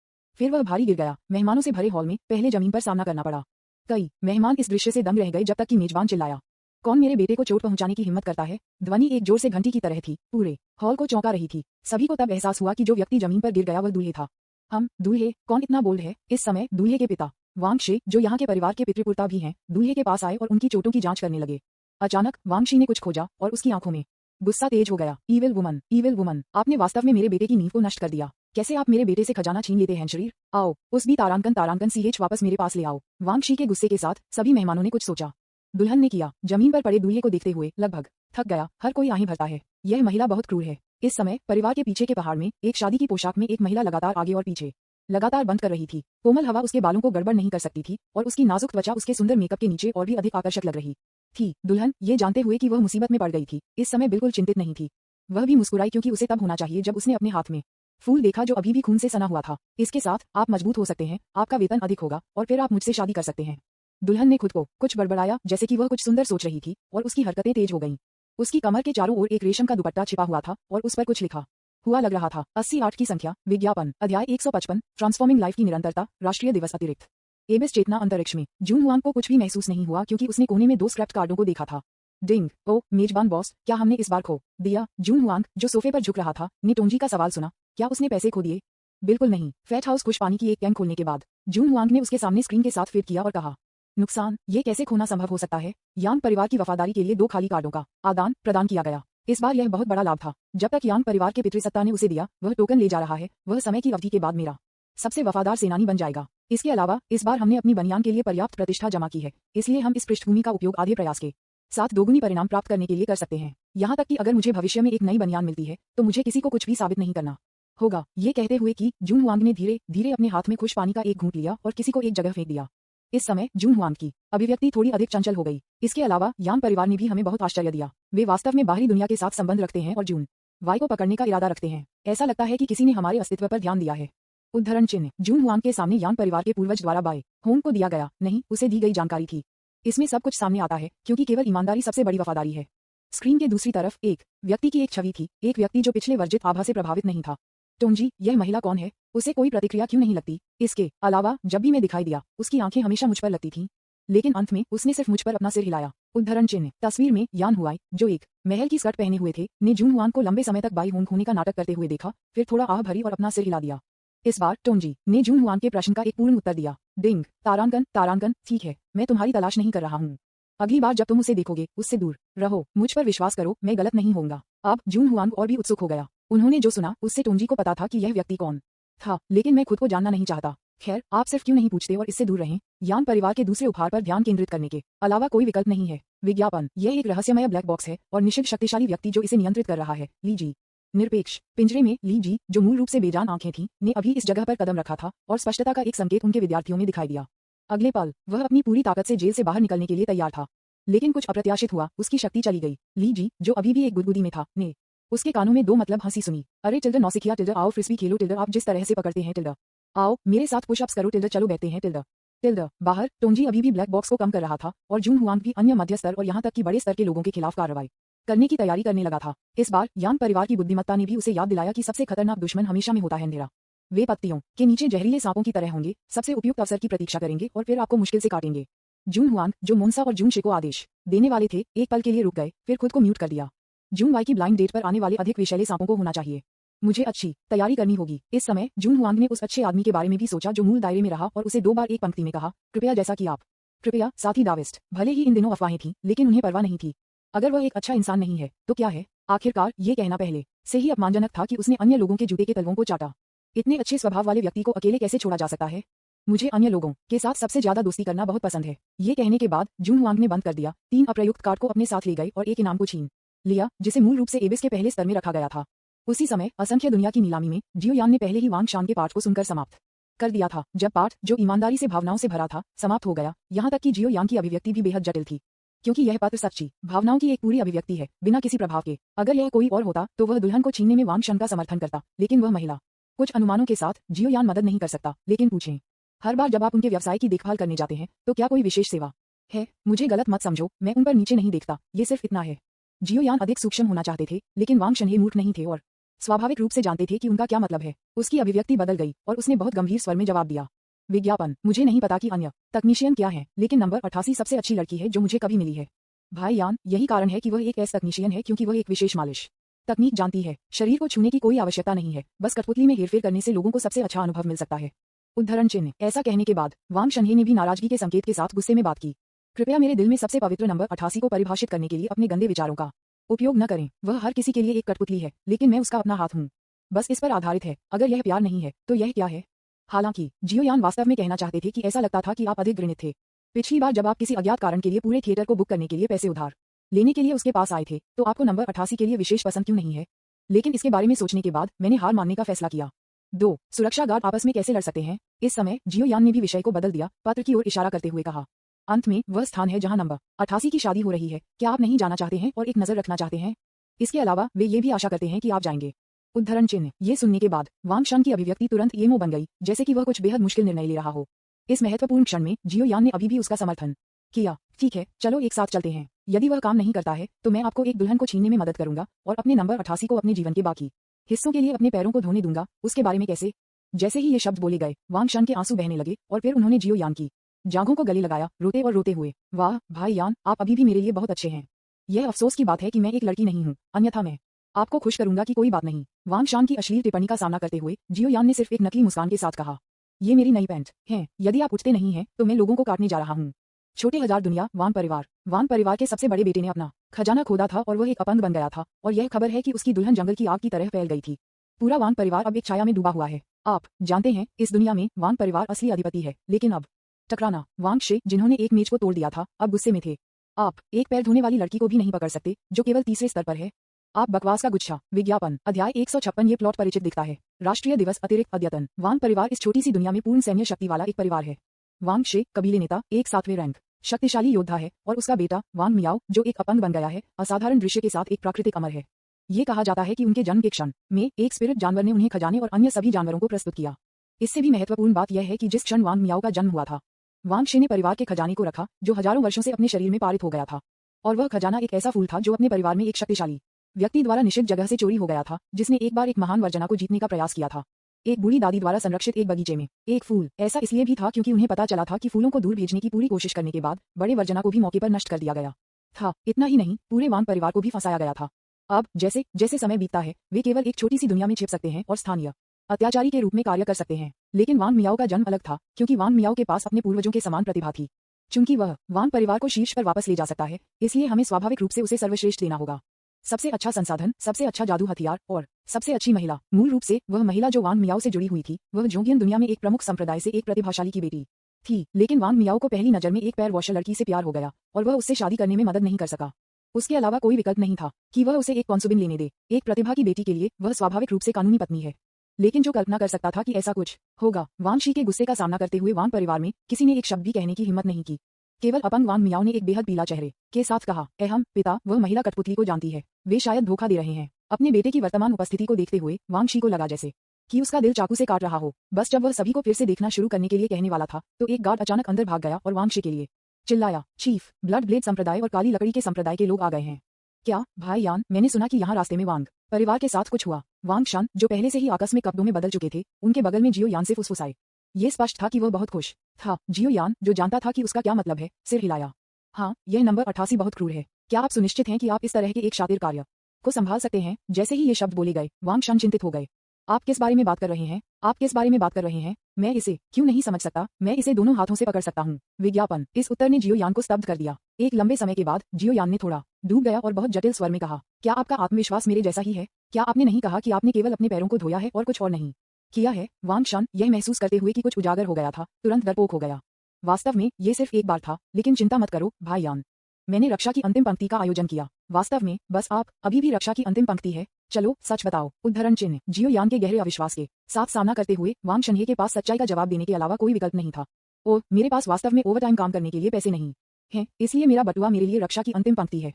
फिर वह भारी गिर गया। मेहमानों से भरे हॉल में पहले जमीन पर सामना करना पड़ा। कई मेहमान इस दृश्य से दंग रह गए जब तक कि मेजबान चिल्लाया, कौन मेरे बेटे को चोट पहुंचाने की हिम्मत करता है? ध्वनि एक जोर से घंटी की तरह थी, पूरे हॉल को चौंका रही थी। सभी को तब एहसास हुआ कि जो व्यक्ति जमीन पर गिर गया वह दूल्हे था। हम दूल्हे? कौन इतना बोल्ड है? इस समय दूल्हे के पिता वांग शे, जो यहाँ के परिवार के पितृपुरता भी हैं, दूल्हे के पास आए और उनकी चोटों की जांच करने लगे। अचानक वांग शी ने कुछ खोजा और उसकी आंखों में गुस्सा तेज हो गया। ईविल वुमन, आपने वास्तव में मेरे बेटे की नींव को नष्ट कर दिया। कैसे आप मेरे बेटे से खजाना छीन लेते हैं शरीर? आओ, उस भी तारांकन सीएच वापस मेरे पास ले आओ। वांग शी के गुस्से के साथ सभी मेहमानों ने कुछ सोचा। दुल्हन ने किया। जमीन पर पड़े दूल्हे को देखते हुए लगभग थक गया। हर कोई आहें भरता है। यह महिला बहुत क्रूर है। इस समय परिवार के पीछे के पहाड़ में एक शादी की पोशाक में एक महिला लगातार आगे और पीछे लगातार बंद कर रही थी। कोमल हवा उसके बालों को गड़बड़ नहीं कर सकती थी और उसकी नाजुक त्वचा उसके सुंदर मेकअप के नीचे और भी अधिक आकर्षक लग रही थी। दुल्हन, ये जानते हुए कि वह मुसीबत में पड़ गई थी, इस समय बिल्कुल चिंतित नहीं थी। वह भी मुस्कुराई, क्योंकि उसे तब होना चाहिए जब उसने अपने हाथ में फूल देखा जो अभी भी खून से सना हुआ था। इसके साथ आप मजबूत हो सकते हैं, आपका वेतन अधिक होगा और फिर आप मुझसे शादी कर सकते हैं। दुल्हन ने खुद को कुछ बड़बड़ाया, जैसे कि वह कुछ सुंदर सोच रही थी, और उसकी हरकतें तेज हो गईं। उसकी कमर के चारों ओर एक रेशम का दुपट्टा छिपा हुआ था और उस पर कुछ लिखा हुआ लग रहा था। 88 की संख्या। विज्ञापन। अध्याय 155। ट्रांसफॉर्मिंग लाइफ की निरंतरता। राष्ट्रीय दिवस अतिरिक्त। एबिस चेतना अंतरिक्ष में। जून हुआंग को कुछ भी महसूस नहीं हुआ, क्योंकि उसने कोने में 2 स्क्रैप्ड कार्डों को देखा था। डिंग। ओ मेजबान बॉस, क्या हमने इस बार खो दिया? जून हुआंग, जो सोफे पर झुक रहा था, ने टोंजी का सवाल सुना। क्या उसने पैसे खो दिए? बिल्कुल नहीं। फैट हाउस खुश पानी की एक कैन खोलने के बाद जून हुआंग ने उसके सामने स्क्रीन के साथ फिट किया और कहा, नुकसान? ये कैसे खोना संभव हो सकता है? यांग परिवार की वफादारी के लिए 2 खाली कार्डों का आदान प्रदान किया गया। इस बार यह बहुत बड़ा लाभ था। जब तक यांग परिवार के पितृसत्ता ने उसे दिया, वह टोकन ले जा रहा है। वह समय की अवधि के बाद मेरा सबसे वफादार सेनानी बन जाएगा। इसके अलावा इस बार हमने अपनी बनियान के लिए पर्याप्त प्रतिष्ठा जमा की है, इसलिए हम इस पृष्ठभूमि का उपयोग आधे प्रयास के साथ दोगुनी परिणाम प्राप्त करने के लिए कर सकते हैं। यहाँ तक कि अगर मुझे भविष्य में एक नई बनियान मिलती है तो मुझे किसी को कुछ भी साबित नहीं करना होगा। ये कहते हुए कि जून हुआंग ने धीरे धीरे अपने हाथ में खुश पानी का एक घूंट लिया और किसी को एक जगह फेंक दिया। इस समय जून हुआंग की अभिव्यक्ति थोड़ी अधिक चंचल हो गई। इसके अलावा यांग परिवार ने भी हमें बहुत आश्चर्य दिया। वे वास्तव में बाहरी दुनिया के साथ संबंध रखते हैं और जून वाई को पकड़ने का इरादा रखते हैं। ऐसा लगता है कि किसी ने हमारे अस्तित्व पर ध्यान दिया है। उद्धरण चिन्ह। जून हुआंग के सामने यांग परिवार के पूर्वज द्वारा बाय होंग को दिया गया नहीं, उसे दी गई जानकारी थी। इसमें सब कुछ सामने आता है, क्योंकि केवल ईमानदारी सबसे बड़ी वफादारी है। स्क्रीन के दूसरी तरफ एक व्यक्ति की एक छवि थी, एक व्यक्ति जो पिछले वर्जित आभा से प्रभावित नहीं था। टोंजी, यह महिला कौन है? उसे कोई प्रतिक्रिया क्यों नहीं लगती? इसके अलावा जब भी मैं दिखाई दिया, उसकी आंखें हमेशा मुझ पर लगती थीं, लेकिन अंत में उसने सिर्फ मुझ पर अपना सिर हिलाया। उद्धरण चिन्ह। तस्वीर में यान हुआई, जो एक महल की स्कर्ट पहने हुए थे, ने जून हुआन को लंबे समय तक बाई होंग होने का नाटक करते हुए देखा, फिर थोड़ा आह भरी और अपना सिर हिला दिया। इस बार टोंजी ने जून हुआन के प्रश्न का एक पूर्ण उत्तर दिया। डिंग। तारांकन, तारांकन, ठीक है, मैं तुम्हारी तलाश नहीं कर रहा हूँ। अगली बार जब तुम उसे देखोगे, उससे दूर रहो। मुझ पर विश्वास करो, मैं गलत नहीं होऊंगा। अब जून हुआन और भी उत्सुक हो गया। उन्होंने जो सुना उससे टोंजी को पता था कि यह व्यक्ति कौन था, लेकिन मैं खुद को जानना नहीं चाहता। खैर, आप सिर्फ क्यों नहीं पूछते और इससे दूर रहें। यान परिवार के दूसरे उपहार पर ध्यान केंद्रित करने के अलावा कोई विकल्प नहीं है। विज्ञापन। यह एक रहस्यमय ब्लैक बॉक्स है और निश्चित शक्तिशाली व्यक्ति जो इसे नियंत्रित कर रहा है। ली जी। निरपेक्ष। पिंजरे में ली जी, जो मूल रूप से बेजान आंखें थीं, ने अभी इस जगह पर कदम रखा था और स्पष्टता का एक संकेत उनके विद्यार्थियों में दिखाई दिया। अगले पल वह अपनी पूरी ताकत से जेल से बाहर निकलने के लिए तैयार था, लेकिन कुछ अप्रत्याशित हुआ, उसकी शक्ति चली गई। ली जी, जो अभी भी एक गुदगुदी में था, ने उसके कानों में दो मतलब हंसी सुनी। अरे टिल्डर, नौसिखिया टिल्डर, आओ फ्रिस्बी खेलो टिल्डर, आप जिस तरह से पकड़ते हैं टिल्डर, आओ मेरे साथ पुशअप्स करो टिल्डर, चलो बैठते हैं टिल्डर। टिल्डर। बाहर टोंजी अभी भी ब्लैक बॉक्स को कम कर रहा था और जून हुआंग भी अन्य मध्य स्तर और यहाँ तक कि बड़े स्तर के लोगों के खिलाफ कार्रवाई करने की तैयारी करने लगा था। इस बार यान परिवार की बुद्धिमत्ता ने भी उसे याद दिलाया कि सबसे खतरनाक दुश्मन हमेशा में होता है अंधेरा। वे पत्तियों के नीचे जहरीले सांपों की तरह होंगे, सबसे उपयुक्त अवसर की प्रतीक्षा करेंगे और फिर आपको मुश्किल से काटेंगे। जून हुआंग, जो मोन्सा और जून शे को आदेश देने वाले थे, एक पल के लिए रुक गए, फिर खुद को म्यूट कर दिया। जून वाई की ब्लाइंड डेट पर आने वाले अधिक विषैले सांपों को होना चाहिए। मुझे अच्छी तैयारी करनी होगी। इस समय जून हुआंग ने उस अच्छे आदमी के बारे में भी सोचा जो मूल दायरे में रहा और उसे 2 बार एक पंक्ति में कहा, कृपया जैसा कि आप। कृपया, साथी दाविस्ट। भले ही इन दिनों अफवाहें थीं, लेकिन उन्हें परवाह नहीं थी। अगर वह एक अच्छा इंसान नहीं है, तो क्या है? आखिरकार ये कहना पहले से ही अपमानजनक था कि उसने अन्य लोगों के जूते के तलवों को चाटा। इतने अच्छे स्वभाव वाले व्यक्ति को अकेले कैसे छोड़ा जा सकता है? मुझे अन्य लोगों के साथ सबसे ज्यादा दोस्ती करना बहुत पसंद है। ये कहने के बाद जून हुआंग ने बंद कर दिया, 3 अप्रयुक्त कार्ड को अपने साथ ले गए और एक इनाम को छीन लिया, जिसे मूल रूप से एबिस के पहले स्तर में रखा गया था। उसी समय असंख्य दुनिया की नीलामी में जियो यान ने पहले ही वांग शान के पाठ को सुनकर समाप्त कर दिया था। जब पाठ, जो ईमानदारी से भावनाओं से भरा था, समाप्त हो गया, यहाँ तक कि जियो यान की अभिव्यक्ति भी बेहद जटिल थी, क्योंकि यह पत्र सच्ची भावनाओं की एक पूरी अभिव्यक्ति है, बिना किसी प्रभाव के। अगर यह कोई और होता तो वह दुल्हन को छीनने में वांग शन का समर्थन करता, लेकिन वह महिला। कुछ अनुमानों के साथ जियो यान मदद नहीं कर सकता, लेकिन पूछें, हर बार जब आप उनके व्यवसाय की देखभाल करने जाते हैं, तो क्या कोई विशेष सेवा है? मुझे गलत मत समझो, मैं उन पर नीचे नहीं देखता, ये सिर्फ इतना है। जियो यान अधिक सूक्ष्म होना चाहते थे, लेकिन वांग शन ये मूर्ख नहीं थे और स्वाभाविक रूप से जानते थे कि उनका क्या मतलब है। उसकी अभिव्यक्ति बदल गई और उसने बहुत गंभीर स्वर में जवाब दिया, विज्ञापन। मुझे नहीं पता कि अन्य तकनीशियन क्या है, लेकिन नंबर 88 सबसे अच्छी लड़की है जो मुझे कभी मिली है। भाई यान, यही कारण है कि वह एक ऐसा तकनीशियन है, क्योंकि वह एक विशेष मालिश तकनीक जानती है। शरीर को छूने की कोई आवश्यकता नहीं है, बस कठपुतली में हेरफेर करने से लोगों को सबसे अच्छा अनुभव मिल सकता है। उद्धरण चिन्ह। ऐसा कहने के बाद वांग शनहे ने भी नाराजगी के संकेत के साथ गुस्से में बात की। कृपया मेरे दिल में सबसे पवित्र नंबर 88 को परिभाषित करने के लिए अपने गंदे विचारों का उपयोग न करें। वह हर किसी के लिए एक कठपुतली है, लेकिन मैं उसका अपना हाथ हूँ। बस इस पर आधारित है। अगर यह प्यार नहीं है, तो यह क्या है? हालांकि जियो यान वास्तव में कहना चाहते थे कि ऐसा लगता था कि आप अधिक घृणित थे। पिछली बार जब आप किसी अज्ञात कारण के लिए पूरे थिएटर को बुक करने के लिए पैसे उधार लेने के लिए उसके पास आए थे, तो आपको नंबर 88 के लिए विशेष पसंद क्यों नहीं है? लेकिन इसके बारे में सोचने के बाद मैंने हार मानने का फैसला किया। 2 सुरक्षा गार्ड आपस में कैसे लड़ सकते हैं? इस समय जियो यान ने भी विषय को बदल दिया, पत्र की ओर इशारा करते हुए कहा, अंत में वह स्थान है जहां नंबर 88 की शादी हो रही है। क्या आप नहीं जाना चाहते हैं और एक नजर रखना चाहते हैं? इसके अलावा वे ये भी आशा करते हैं कि आप जाएंगे। उद्धरण चिन्ह। ये सुनने के बाद वांग शन की अभिव्यक्ति तुरंत येमो बन गई, जैसे कि वह कुछ बेहद मुश्किल निर्णय ले रहा हो। इस महत्वपूर्ण क्षण में जियो यान ने अभी भी उसका समर्थन किया। ठीक है, चलो एक साथ चलते हैं। यदि वह काम नहीं करता है, तो मैं आपको एक दुल्हन को छीनने में मदद करूंगा और अपने नंबर 88 को अपने जीवन के बाकी हिस्सों के लिए अपने पैरों को धोने दूंगा। उसके बारे में कैसे? जैसे ही ये शब्द बोले गए, वांग शन के आंसू बहने लगे और फिर उन्होंने जियो यान की जांघों को गले लगाया, रोते और रोते हुए। वाह भाई यान, आप अभी भी मेरे लिए बहुत अच्छे हैं। यह अफसोस की बात है कि मैं एक लड़की नहीं हूँ, अन्यथा मैं आपको खुश करूंगा कि कोई बात नहीं। वांग शान की अश्लील टिप्पणी का सामना करते हुए जियो यान ने सिर्फ एक नकली मुस्कान के साथ कहा, ये मेरी नई पैंट है। यदि आप उठते नहीं हैं, तो मैं लोगों को काटने जा रहा हूँ। छोटे हजार दुनिया। वांग परिवार के सबसे बड़े बेटे ने अपना खजाना खोदा था और वह एक अपंग बन गया था, और यह खबर है कि उसकी दुल्हन जंगल की आग की तरह फैल गई थी। पूरा वांग परिवार अब एक छाया में डूबा हुआ है। आप जानते हैं, इस दुनिया में वांग परिवार असली अधिपति है, लेकिन अब टकराना। वांग शे, जिन्होंने एक मेज को तोड़ दिया था, अब गुस्से में थे। आप एक पैर धोने वाली लड़की को भी नहीं पकड़ सकते, जो केवल तीसरे स्तर पर है। आप बकवास का गुच्छा। विज्ञापन। अध्याय 156। ये प्लॉट परिचित दिखता है। राष्ट्रीय दिवस अतिरिक्त अद्यतन। वांग परिवार इस छोटी सी दुनिया में पूर्ण सैन्य शक्ति वाला एक परिवार है। वांग शे, कबीले नेता, एक 7वें रैंक शक्तिशाली योद्धा है, और उसका बेटा वांग मियाओ, जो एक अपंग बन गया है, असाधारण दृश्य के साथ एक प्राकृतिक अमर है। ये कहा जाता है कि उनके जन्म के क्षण में एक स्पिरिट जानवर ने उन्हें खजाने और अन्य सभी जानवरों को प्रस्तुत किया। इससे भी महत्वपूर्ण बात यह है कि जिस क्षण वांग मियाओ का जन्म हुआ था, वांग शे ने परिवार के खजाने को रखा, जो हजारों वर्षों से अपने शरीर में पारित हो गया था। और वह खजाना एक ऐसा फूल था जो अपने परिवार में एक शक्तिशाली व्यक्ति द्वारा निषिद्ध जगह से चोरी हो गया था, जिसने एक बार एक महान वर्जना को जीतने का प्रयास किया था। एक बूढ़ी दादी द्वारा संरक्षित एक बगीचे में एक फूल। ऐसा इसलिए भी था क्योंकि उन्हें पता चला था कि फूलों को दूर भेजने की पूरी कोशिश करने के बाद बड़े वर्जना को भी मौके पर नष्ट कर दिया गया। था। इतना ही नहीं, पूरे वांग परिवार को भी फंसाया गया था। अब जैसे जैसे समय बीतता है, वे केवल एक छोटी सी दुनिया में छिप सकते हैं और स्थानीय अत्याचारी के रूप में कार्य कर सकते हैं। लेकिन वांग मियाओ का जन्म अलग था, क्योंकि वांग मियाओ के पास अपने पूर्वजों के समान प्रतिभा थी। चूंकि वह वांग परिवार को शीर्ष पर वापस ले जा सकता है, इसलिए हमें स्वाभाविक रूप से उसे सर्वश्रेष्ठ देना होगा। सबसे अच्छा संसाधन, सबसे अच्छा जादू हथियार और सबसे अच्छी महिला। मूल रूप से वह महिला जो वांग मियाओ से जुड़ी हुई थी, वह जोंगियन दुनिया में एक प्रमुख संप्रदाय से एक प्रतिभाशाली की बेटी थी। लेकिन वांग मियाओ को पहली नजर में एक पैर वॉशर लड़की से प्यार हो गया और वह उससे शादी करने में मदद नहीं कर सका। उसके अलावा कोई विकल्प नहीं था कि वह उसे एक कॉन्सुबिन लेने दे। एक प्रतिभा की बेटी के लिए वह स्वाभाविक रूप से कानूनी पत्नी है। लेकिन जो कल्पना कर सकता था कि ऐसा कुछ होगा। वांग शी के गुस्से का सामना करते हुए वांग परिवार में किसी ने एक शब्द भी कहने की हिम्मत नहीं की। केवल अपंग वांग मियाओ ने एक बेहद पीला चेहरे के साथ कहा, अहम पिता, वह महिला कठपुतली को जानती है। वे शायद धोखा दे रहे हैं। अपने बेटे की वर्तमान उपस्थिति को देखते हुए वांग शी को लगा जैसे कि उसका दिल चाकू से काट रहा हो। बस जब वह सभी को फिर से देखना शुरू करने के लिए कहने वाला था, तो एक गार्ड अचानक अंदर भाग गया और वांग शी के लिए चिल्लाया, चीफ, ब्लड ब्लेड संप्रदाय और काली लकड़ी के संप्रदाय के लोग आ गए हैं। क्या भाई यान, मैंने सुना कि यहाँ रास्ते में वांग परिवार के साथ कुछ हुआ। वांग शान, जो पहले से ही आकस्मिक कपड़ों में बदल चुके थे, उनके बगल में जियो यान से फुसफुसाए। ये स्पष्ट था कि वह बहुत खुश था। जियो यान, जो जानता था कि उसका क्या मतलब है, सिर हिलाया। हाँ, यह नंबर 88 बहुत क्रूर है। क्या आप सुनिश्चित हैं कि आप इस तरह के एक शातिर कार्य को संभाल सकते हैं? जैसे ही ये शब्द बोले गए, वांग शान चिंतित हो गए। आप किस बारे में बात कर रहे हैं? आप किस बारे में बात कर रहे हैं? मैं इसे क्यों नहीं समझ सकता? मैं इसे दोनों हाथों से पकड़ सकता हूँ। विज्ञापन। इस उत्तर ने जियो यान को स्तब्ध कर दिया। एक लंबे समय के बाद जियो यान ने थोड़ा डूब गया और बहुत जटिल स्वर में कहा, क्या आपका आत्मविश्वास मेरे जैसा ही है? क्या आपने नहीं कहा कि आपने केवल अपने पैरों को धोया है और कुछ और नहीं किया है? वांग शान, यह महसूस करते हुए कि कुछ उजागर हो गया था, तुरंत डरपोक हो गया। वास्तव में ये सिर्फ एक बार था, लेकिन चिंता मत करो भाई यान। मैंने रक्षा की अंतिम पंक्ति का आयोजन किया। वास्तव में बस आप अभी भी रक्षा की अंतिम पंक्ति है। चलो सच बताओ। उद्धरण चिन्ह। जियो यान के गहरे अविश्वास के साथ सामना करते हुए वांग शन्हे के पास सच्चाई का जवाब देने के अलावा कोई विकल्प नहीं था। ओह, मेरे पास वास्तव में ओवरटाइम काम करने के लिए पैसे नहीं हैं, इसलिए मेरा बटुआ मेरे लिए रक्षा की अंतिम पंक्ति है।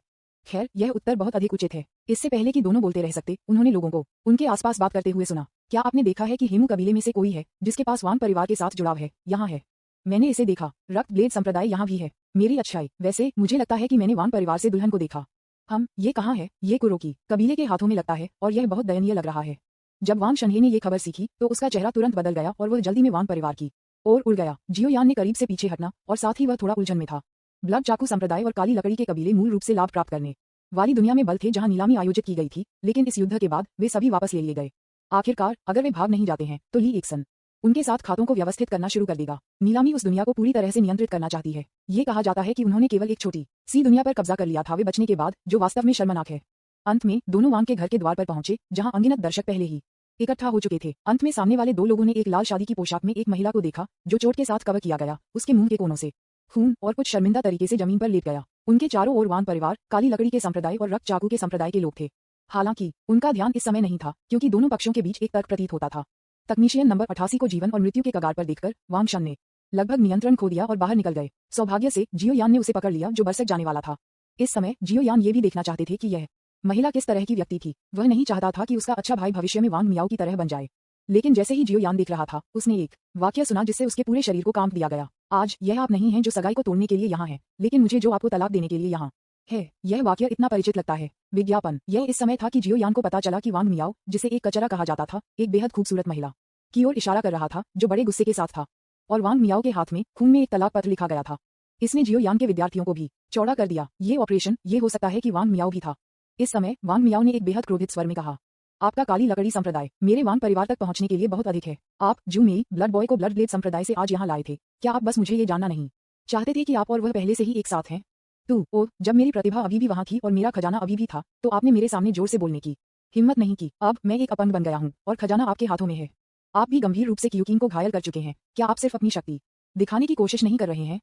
खैर, यह उत्तर बहुत अधिक उचित है। इससे पहले कि दोनों बोलते रह सकते, उन्होंने लोगों को उनके आसपास बात करते हुए सुना। क्या आपने देखा है कि हेमू कबीले में से कोई है जिसके पास वांग परिवार के साथ जुड़ाव है? यहाँ है। मैंने इसे देखा। रक्त ब्लेड संप्रदाय यहाँ भी है। मेरी अच्छाई। वैसे मुझे लगता है कि मैंने वांग परिवार से दुल्हन को देखा। ये कहाँ है? ये कुरोकी कबीले के हाथों में लगता है और यह बहुत दयनीय लग रहा है। जब वांग शन्हे ने ये खबर सीखी तो उसका चेहरा तुरंत बदल गया और वह जल्दी में वांग परिवार की ओर उड़ गया। जियो यान ने करीब से पीछे हटना और साथ ही वह थोड़ा उलझन में था। ब्लड चाकू संप्रदाय और काली लकड़ी के कबीले मूल रूप से लाभ प्राप्त करने वाली दुनिया में बल थे जहाँ नीलामी आयोजित की गई थी, लेकिन इस युद्ध के बाद वे सभी वापस ले लिए गए। आखिरकार अगर वे भाग नहीं जाते हैं तो ली एक्सन उनके साथ खातों को व्यवस्थित करना शुरू कर देगा। नीलामी उस दुनिया को पूरी तरह से नियंत्रित करना चाहती है। ये कहा जाता है कि उन्होंने केवल एक छोटी सी दुनिया पर कब्जा कर लिया था वे बचने के बाद, जो वास्तव में शर्मनाक है। अंत में दोनों वांग के घर के द्वार पर पहुंचे, जहां अनगिनत दर्शक पहले ही इकट्ठा हो चुके थे। अंत में सामने वाले दो लोगों ने एक लाल शादी की पोशाक में एक महिला को देखा, जो चोट के साथ कवर किया गया। उसके मुंह के कोनों से खून और कुछ शर्मिंदा तरीके से जमीन पर लेट गया। उनके चारों ओर वांग परिवार, काली लकड़ी के संप्रदाय और रक्त चाकू के संप्रदाय के लोग थे। हालांकि उनका ध्यान इस समय नहीं था, क्योंकि दोनों पक्षों के बीच एक तर्क प्रतीत होता था। तकनीशियन नंबर 88 को जीवन और मृत्यु के कगार पर देखकर वांग शन ने लगभग नियंत्रण खो दिया और बाहर निकल गए। सौभाग्य से जियो यान ने उसे पकड़ लिया, जो बरसक जाने वाला था। इस समय जियो यान ये भी देखना चाहते थे कि यह महिला किस तरह की व्यक्ति थी। वह नहीं चाहता था कि उसका अच्छा भाई भविष्य में वांग मियाओ की तरह बन जाए। लेकिन जैसे ही जियो यान देख रहा था, उसने एक वाक्य सुना जिससे उसके पूरे शरीर को कांप दिया गया। आज यह आप नहीं हैं जो सगाई को तोड़ने के लिए यहाँ है, लेकिन मुझे जो आपको तलाक देने के लिए यहाँ है। यह वाक्य इतना परिचित लगता है। विज्ञापन। यह इस समय था कि जियो यान को पता चला कि वांग मियाओ, जिसे एक कचरा कहा जाता था, एक बेहद खूबसूरत महिला की ओर इशारा कर रहा था, जो बड़े गुस्से के साथ था। और वांग मियाओ के हाथ में खून में एक तलाक पत्र लिखा गया था। इसने जियो यान के विद्यार्थियों को भी चौड़ा कर दिया। ये ऑपरेशन, ये हो सकता है कि वांग मियाओ भी था। इस समय वांग मियाओ ने एक बेहद क्रोधित स्वर में कहा, आपका काली लकड़ी संप्रदाय मेरे वांग परिवार तक पहुंचने के लिए बहुत अधिक है। आप जू मेई ब्लड बॉय को ब्लड ब्लेड संप्रदाय से आज यहाँ लाए थे। क्या आप बस मुझे ये जानना नहीं चाहते थे कि आप और वह पहले से ही एक साथ हैं? जब मेरी प्रतिभा अभी भी वहाँ थी और मेरा खजाना अभी भी था, तो आपने मेरे सामने जोर से बोलने की हिम्मत नहीं की। अब मैं एक अपंग बन गया हूँ और खजाना आपके हाथों में है। आप भी गंभीर रूप से क्यूकिन को घायल कर चुके हैं। क्या आप सिर्फ अपनी शक्ति दिखाने की कोशिश नहीं कर रहे हैं?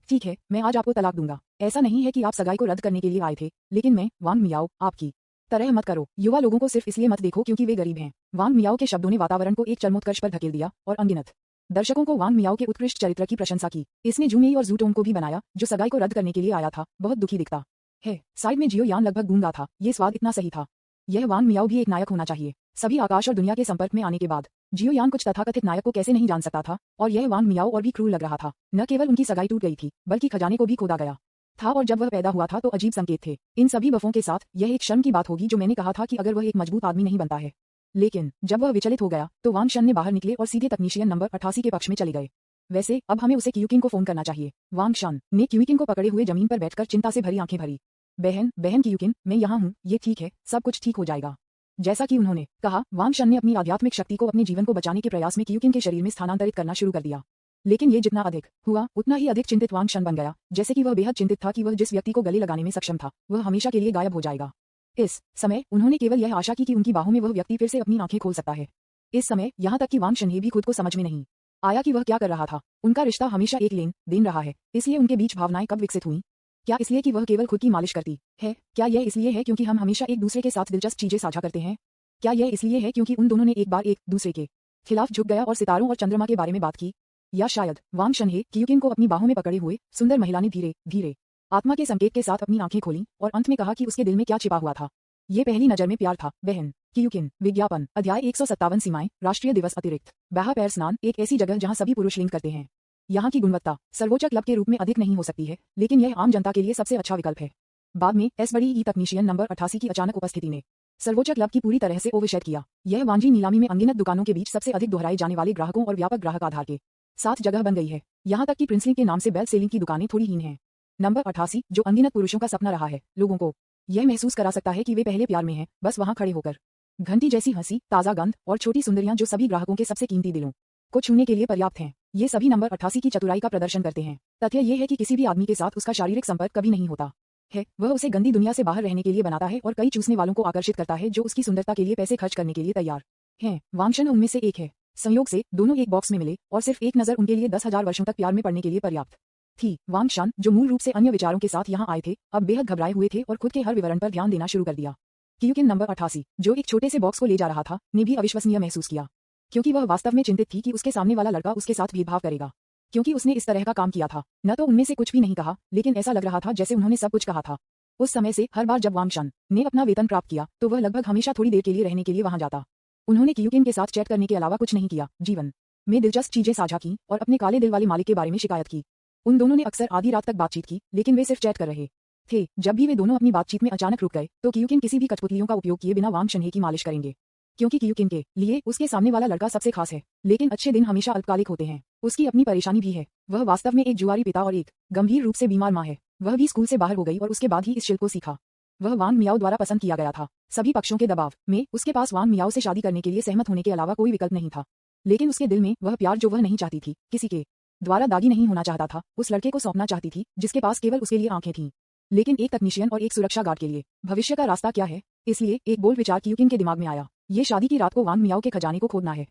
ठीक है, मैं आज आपको तलाक दूंगा। ऐसा नहीं है कि आप सगाई को रद्द करने के लिए आए थे, लेकिन मैं वांग मियाओ आपकी तरह मत करो। युवा लोगों को सिर्फ इसलिए मत देखो क्योंकि वे गरीब हैं। वांग मियाओ के शब्दों ने वातावरण को एक चरमोत्कर्ष पर धकेल दिया और अनगिनत दर्शकों को वांग मियाओ के उत्कृष्ट चरित्र की प्रशंसा की। इसने जूमेई और जूटोंग को भी बनाया, जो सगाई को रद्द करने के लिए आया था, बहुत दुखी दिखता है। साइड में जियो यान लगभग गूंगा था। ये स्वाद इतना सही था। यह वांग मियाओ भी एक नायक होना चाहिए। सभी आकाश और दुनिया के संपर्क में आने के बाद जियो यान कुछ तथाकथित नायक को कैसे नहीं जान सकता था, और यह वांग मियाओ और भी क्रूर लग रहा था। न केवल उनकी सगाई टूट गई थी, बल्कि खजाने को भी खोदा गया था, और जब वह पैदा हुआ था तो अजीब संकेत थे। इन सभी बफों के साथ यह एक शर्म की बात होगी जो मैंने कहा था कि अगर वह एक मजबूत आदमी नहीं बनता है। लेकिन जब वह विचलित हो गया तो वांग शन ने बाहर निकले और सीधे तकनीशियन नंबर 88 के पक्ष में चले गए। वैसे अब हमें उसे क्यूकिन को फोन करना चाहिए। वांग शन ने क्यूकिन को पकड़े हुए जमीन पर बैठकर चिंता से भरी आंखें भरी। बहन बहन कियुकिन, मैं यहाँ हूँ, ये ठीक है, सब कुछ ठीक हो जाएगा। जैसा कि उन्होंने कहा, वांग शन ने अपनी आध्यात्मिक शक्ति को अपने जीवन को बचाने के प्रयास में कियुकिन के शरीर में स्थानांतरित करना शुरू कर दिया। लेकिन ये जितना अधिक हुआ उतना ही अधिक चिंतित वांग शन बन गया, जैसे कि वह बेहद चिंतित था कि वह जिस व्यक्ति को गले लगाने में सक्षम था वह हमेशा के लिए गायब हो जाएगा। इस समय उन्होंने केवल यह आशा की कि उनकी बाहों में वह व्यक्ति फिर से अपनी आंखें खोल सकता है। इस समय यहाँ तक कि वांग शन भी खुद को समझ में नहीं आया कि वह क्या कर रहा था। उनका रिश्ता हमेशा एक लेन देन रहा है, इसलिए उनके बीच भावनाएं कब विकसित हुई? क्या इसलिए कि वह केवल खुद की मालिश करती है? क्या यह इसलिए है क्योंकि हम हमेशा एक दूसरे के साथ दिलचस्प चीजें साझा करते हैं? क्या यह इसलिए है क्योंकि उन दोनों ने एक बार एक दूसरे के खिलाफ झुक गया और सितारों और चंद्रमा के बारे में बात की? या शायद वांग शन कियुकिन को अपनी बाहों में पकड़े हुए सुंदर महिला ने धीरे धीरे आत्मा के संकेत के साथ अपनी आंखें खोली और अंत में कहा कि उसके दिल में क्या छिपा हुआ था। ये पहली नजर में प्यार था। बहन कियुकिन। विज्ञापन अध्याय 157 सीमाएं, राष्ट्रीय दिवस अतिरिक्त। बाहा पैर स्नान, एक ऐसी जगह जहां सभी पुरुष लिंग करते हैं। यहाँ की गुणवत्ता सर्वोच्च क्लब के रूप में अधिक नहीं हो सकती है, लेकिन यह आम जनता के लिए सबसे अच्छा विकल्प है। बाद में एस बड़ी ई तकनीशियन नंबर 88 की अचानक उपस्थिति ने सर्वोच्च क्लब की पूरी तरह से ओवरशेड किया। यह वांजी नीलामी में अनगिनत दुकानों के बीच सबसे अधिक दोहराए जाने वाले ग्राहकों और व्यापक ग्राहक आधार के साथ जगह बन गई है। यहाँ तक कि प्रिंसलिंग के नाम से बेल सेलिंग की दुकानें थोड़ी हीन हैं। नंबर 88, जो अनगिनत पुरुषों का सपना रहा है, लोगों को यह महसूस करा सकता है कि वे पहले प्यार में हैं, बस वहां खड़े होकर। घंटी जैसी हंसी, ताजा गंध और छोटी सुंदरियां जो सभी ग्राहकों के सबसे कीमती दिलों को छूने के लिए पर्याप्त हैं। ये सभी नंबर 88 की चतुराई का प्रदर्शन करते हैं। तथ्य यह है कि किसी भी आदमी के साथ उसका शारीरिक संपर्क कभी नहीं होता है। वह उसे गंदी दुनिया से बाहर रहने के लिए बनाता है और कई चूसने वालों को आकर्षित करता है जो उसकी सुंदरता के लिए पैसे खर्च करने के लिए तैयार हैं। वांग शन उनमें से एक है। संयोग से दोनों एक बॉक्स में मिले और सिर्फ एक नजर उनके लिए 10,000 वर्षों तक प्यार में पड़ने के लिए पर्याप्त थी। वांग शन, जो मूल रूप से अन्य विचारों के साथ यहाँ आए थे, अब बेहद घबराए हुए थे और खुद के हर विवरण पर ध्यान देना शुरू कर दिया। कियुकिन नंबर 88, जो एक छोटे से बॉक्स को ले जा रहा था, ने भी अविश्वसनीय महसूस किया, क्योंकि वह वास्तव में चिंतित थी कि उसके सामने वाला लड़का उसके साथ भेदभाव करेगा, क्योंकि उसने इस तरह का काम किया था। न तो उनमें से कुछ भी नहीं कहा, लेकिन ऐसा लग रहा था जैसे उन्होंने सब कुछ कहा था। उस समय से हर बार जब वांग शन ने अपना वेतन प्राप्त किया तो वह लगभग हमेशा थोड़ी देर के लिए रहने के लिए वहां जाता। उन्होंने कियुकिन के साथ चैट करने के अलावा कुछ नहीं किया, जीवन में दिलचस्प चीजें साझा की और अपने काले दिल वाले मालिक के बारे में शिकायत की। उन दोनों ने अक्सर आधी रात तक बातचीत की, लेकिन वे सिर्फ चैट कर रहे थे। जब भी वे दोनों अपनी बातचीत में अचानक रुक गए तो कियुकिन किसी भी कठपुतलियों का उपयोग किए बिना वांग शन की मालिश करेंगे, क्योंकि कियुकिन के लिए उसके सामने वाला लड़का सबसे खास है। लेकिन अच्छे दिन हमेशा अल्पकालिक होते हैं। उसकी अपनी परेशानी भी है। वह वास्तव में एक जुआरी पिता और एक गंभीर रूप से बीमार माँ है। वह भी स्कूल से बाहर हो गई और उसके बाद ही इस शिल्प को सीखा। वह वांग मियाओ द्वारा पसंद किया गया था। सभी पक्षों के दबाव में उसके पास वांग मियाओ से शादी करने के लिए सहमत होने के अलावा कोई विकल्प नहीं था। लेकिन उसके दिल में वह प्यार जो वह नहीं चाहती थी, किसी के द्वारा दागी नहीं होना चाहता था, उस लड़के को सौंपना चाहती थी जिसके पास केवल उसके लिए आंखें थीं। लेकिन एक तकनीशियन और एक सुरक्षा गार्ड के लिए भविष्य का रास्ता क्या है? इसलिए एक बोल्ड विचार कियुकिन के दिमाग में आया। ये शादी की रात को वांग मियाओ के खजाने को खोदना है,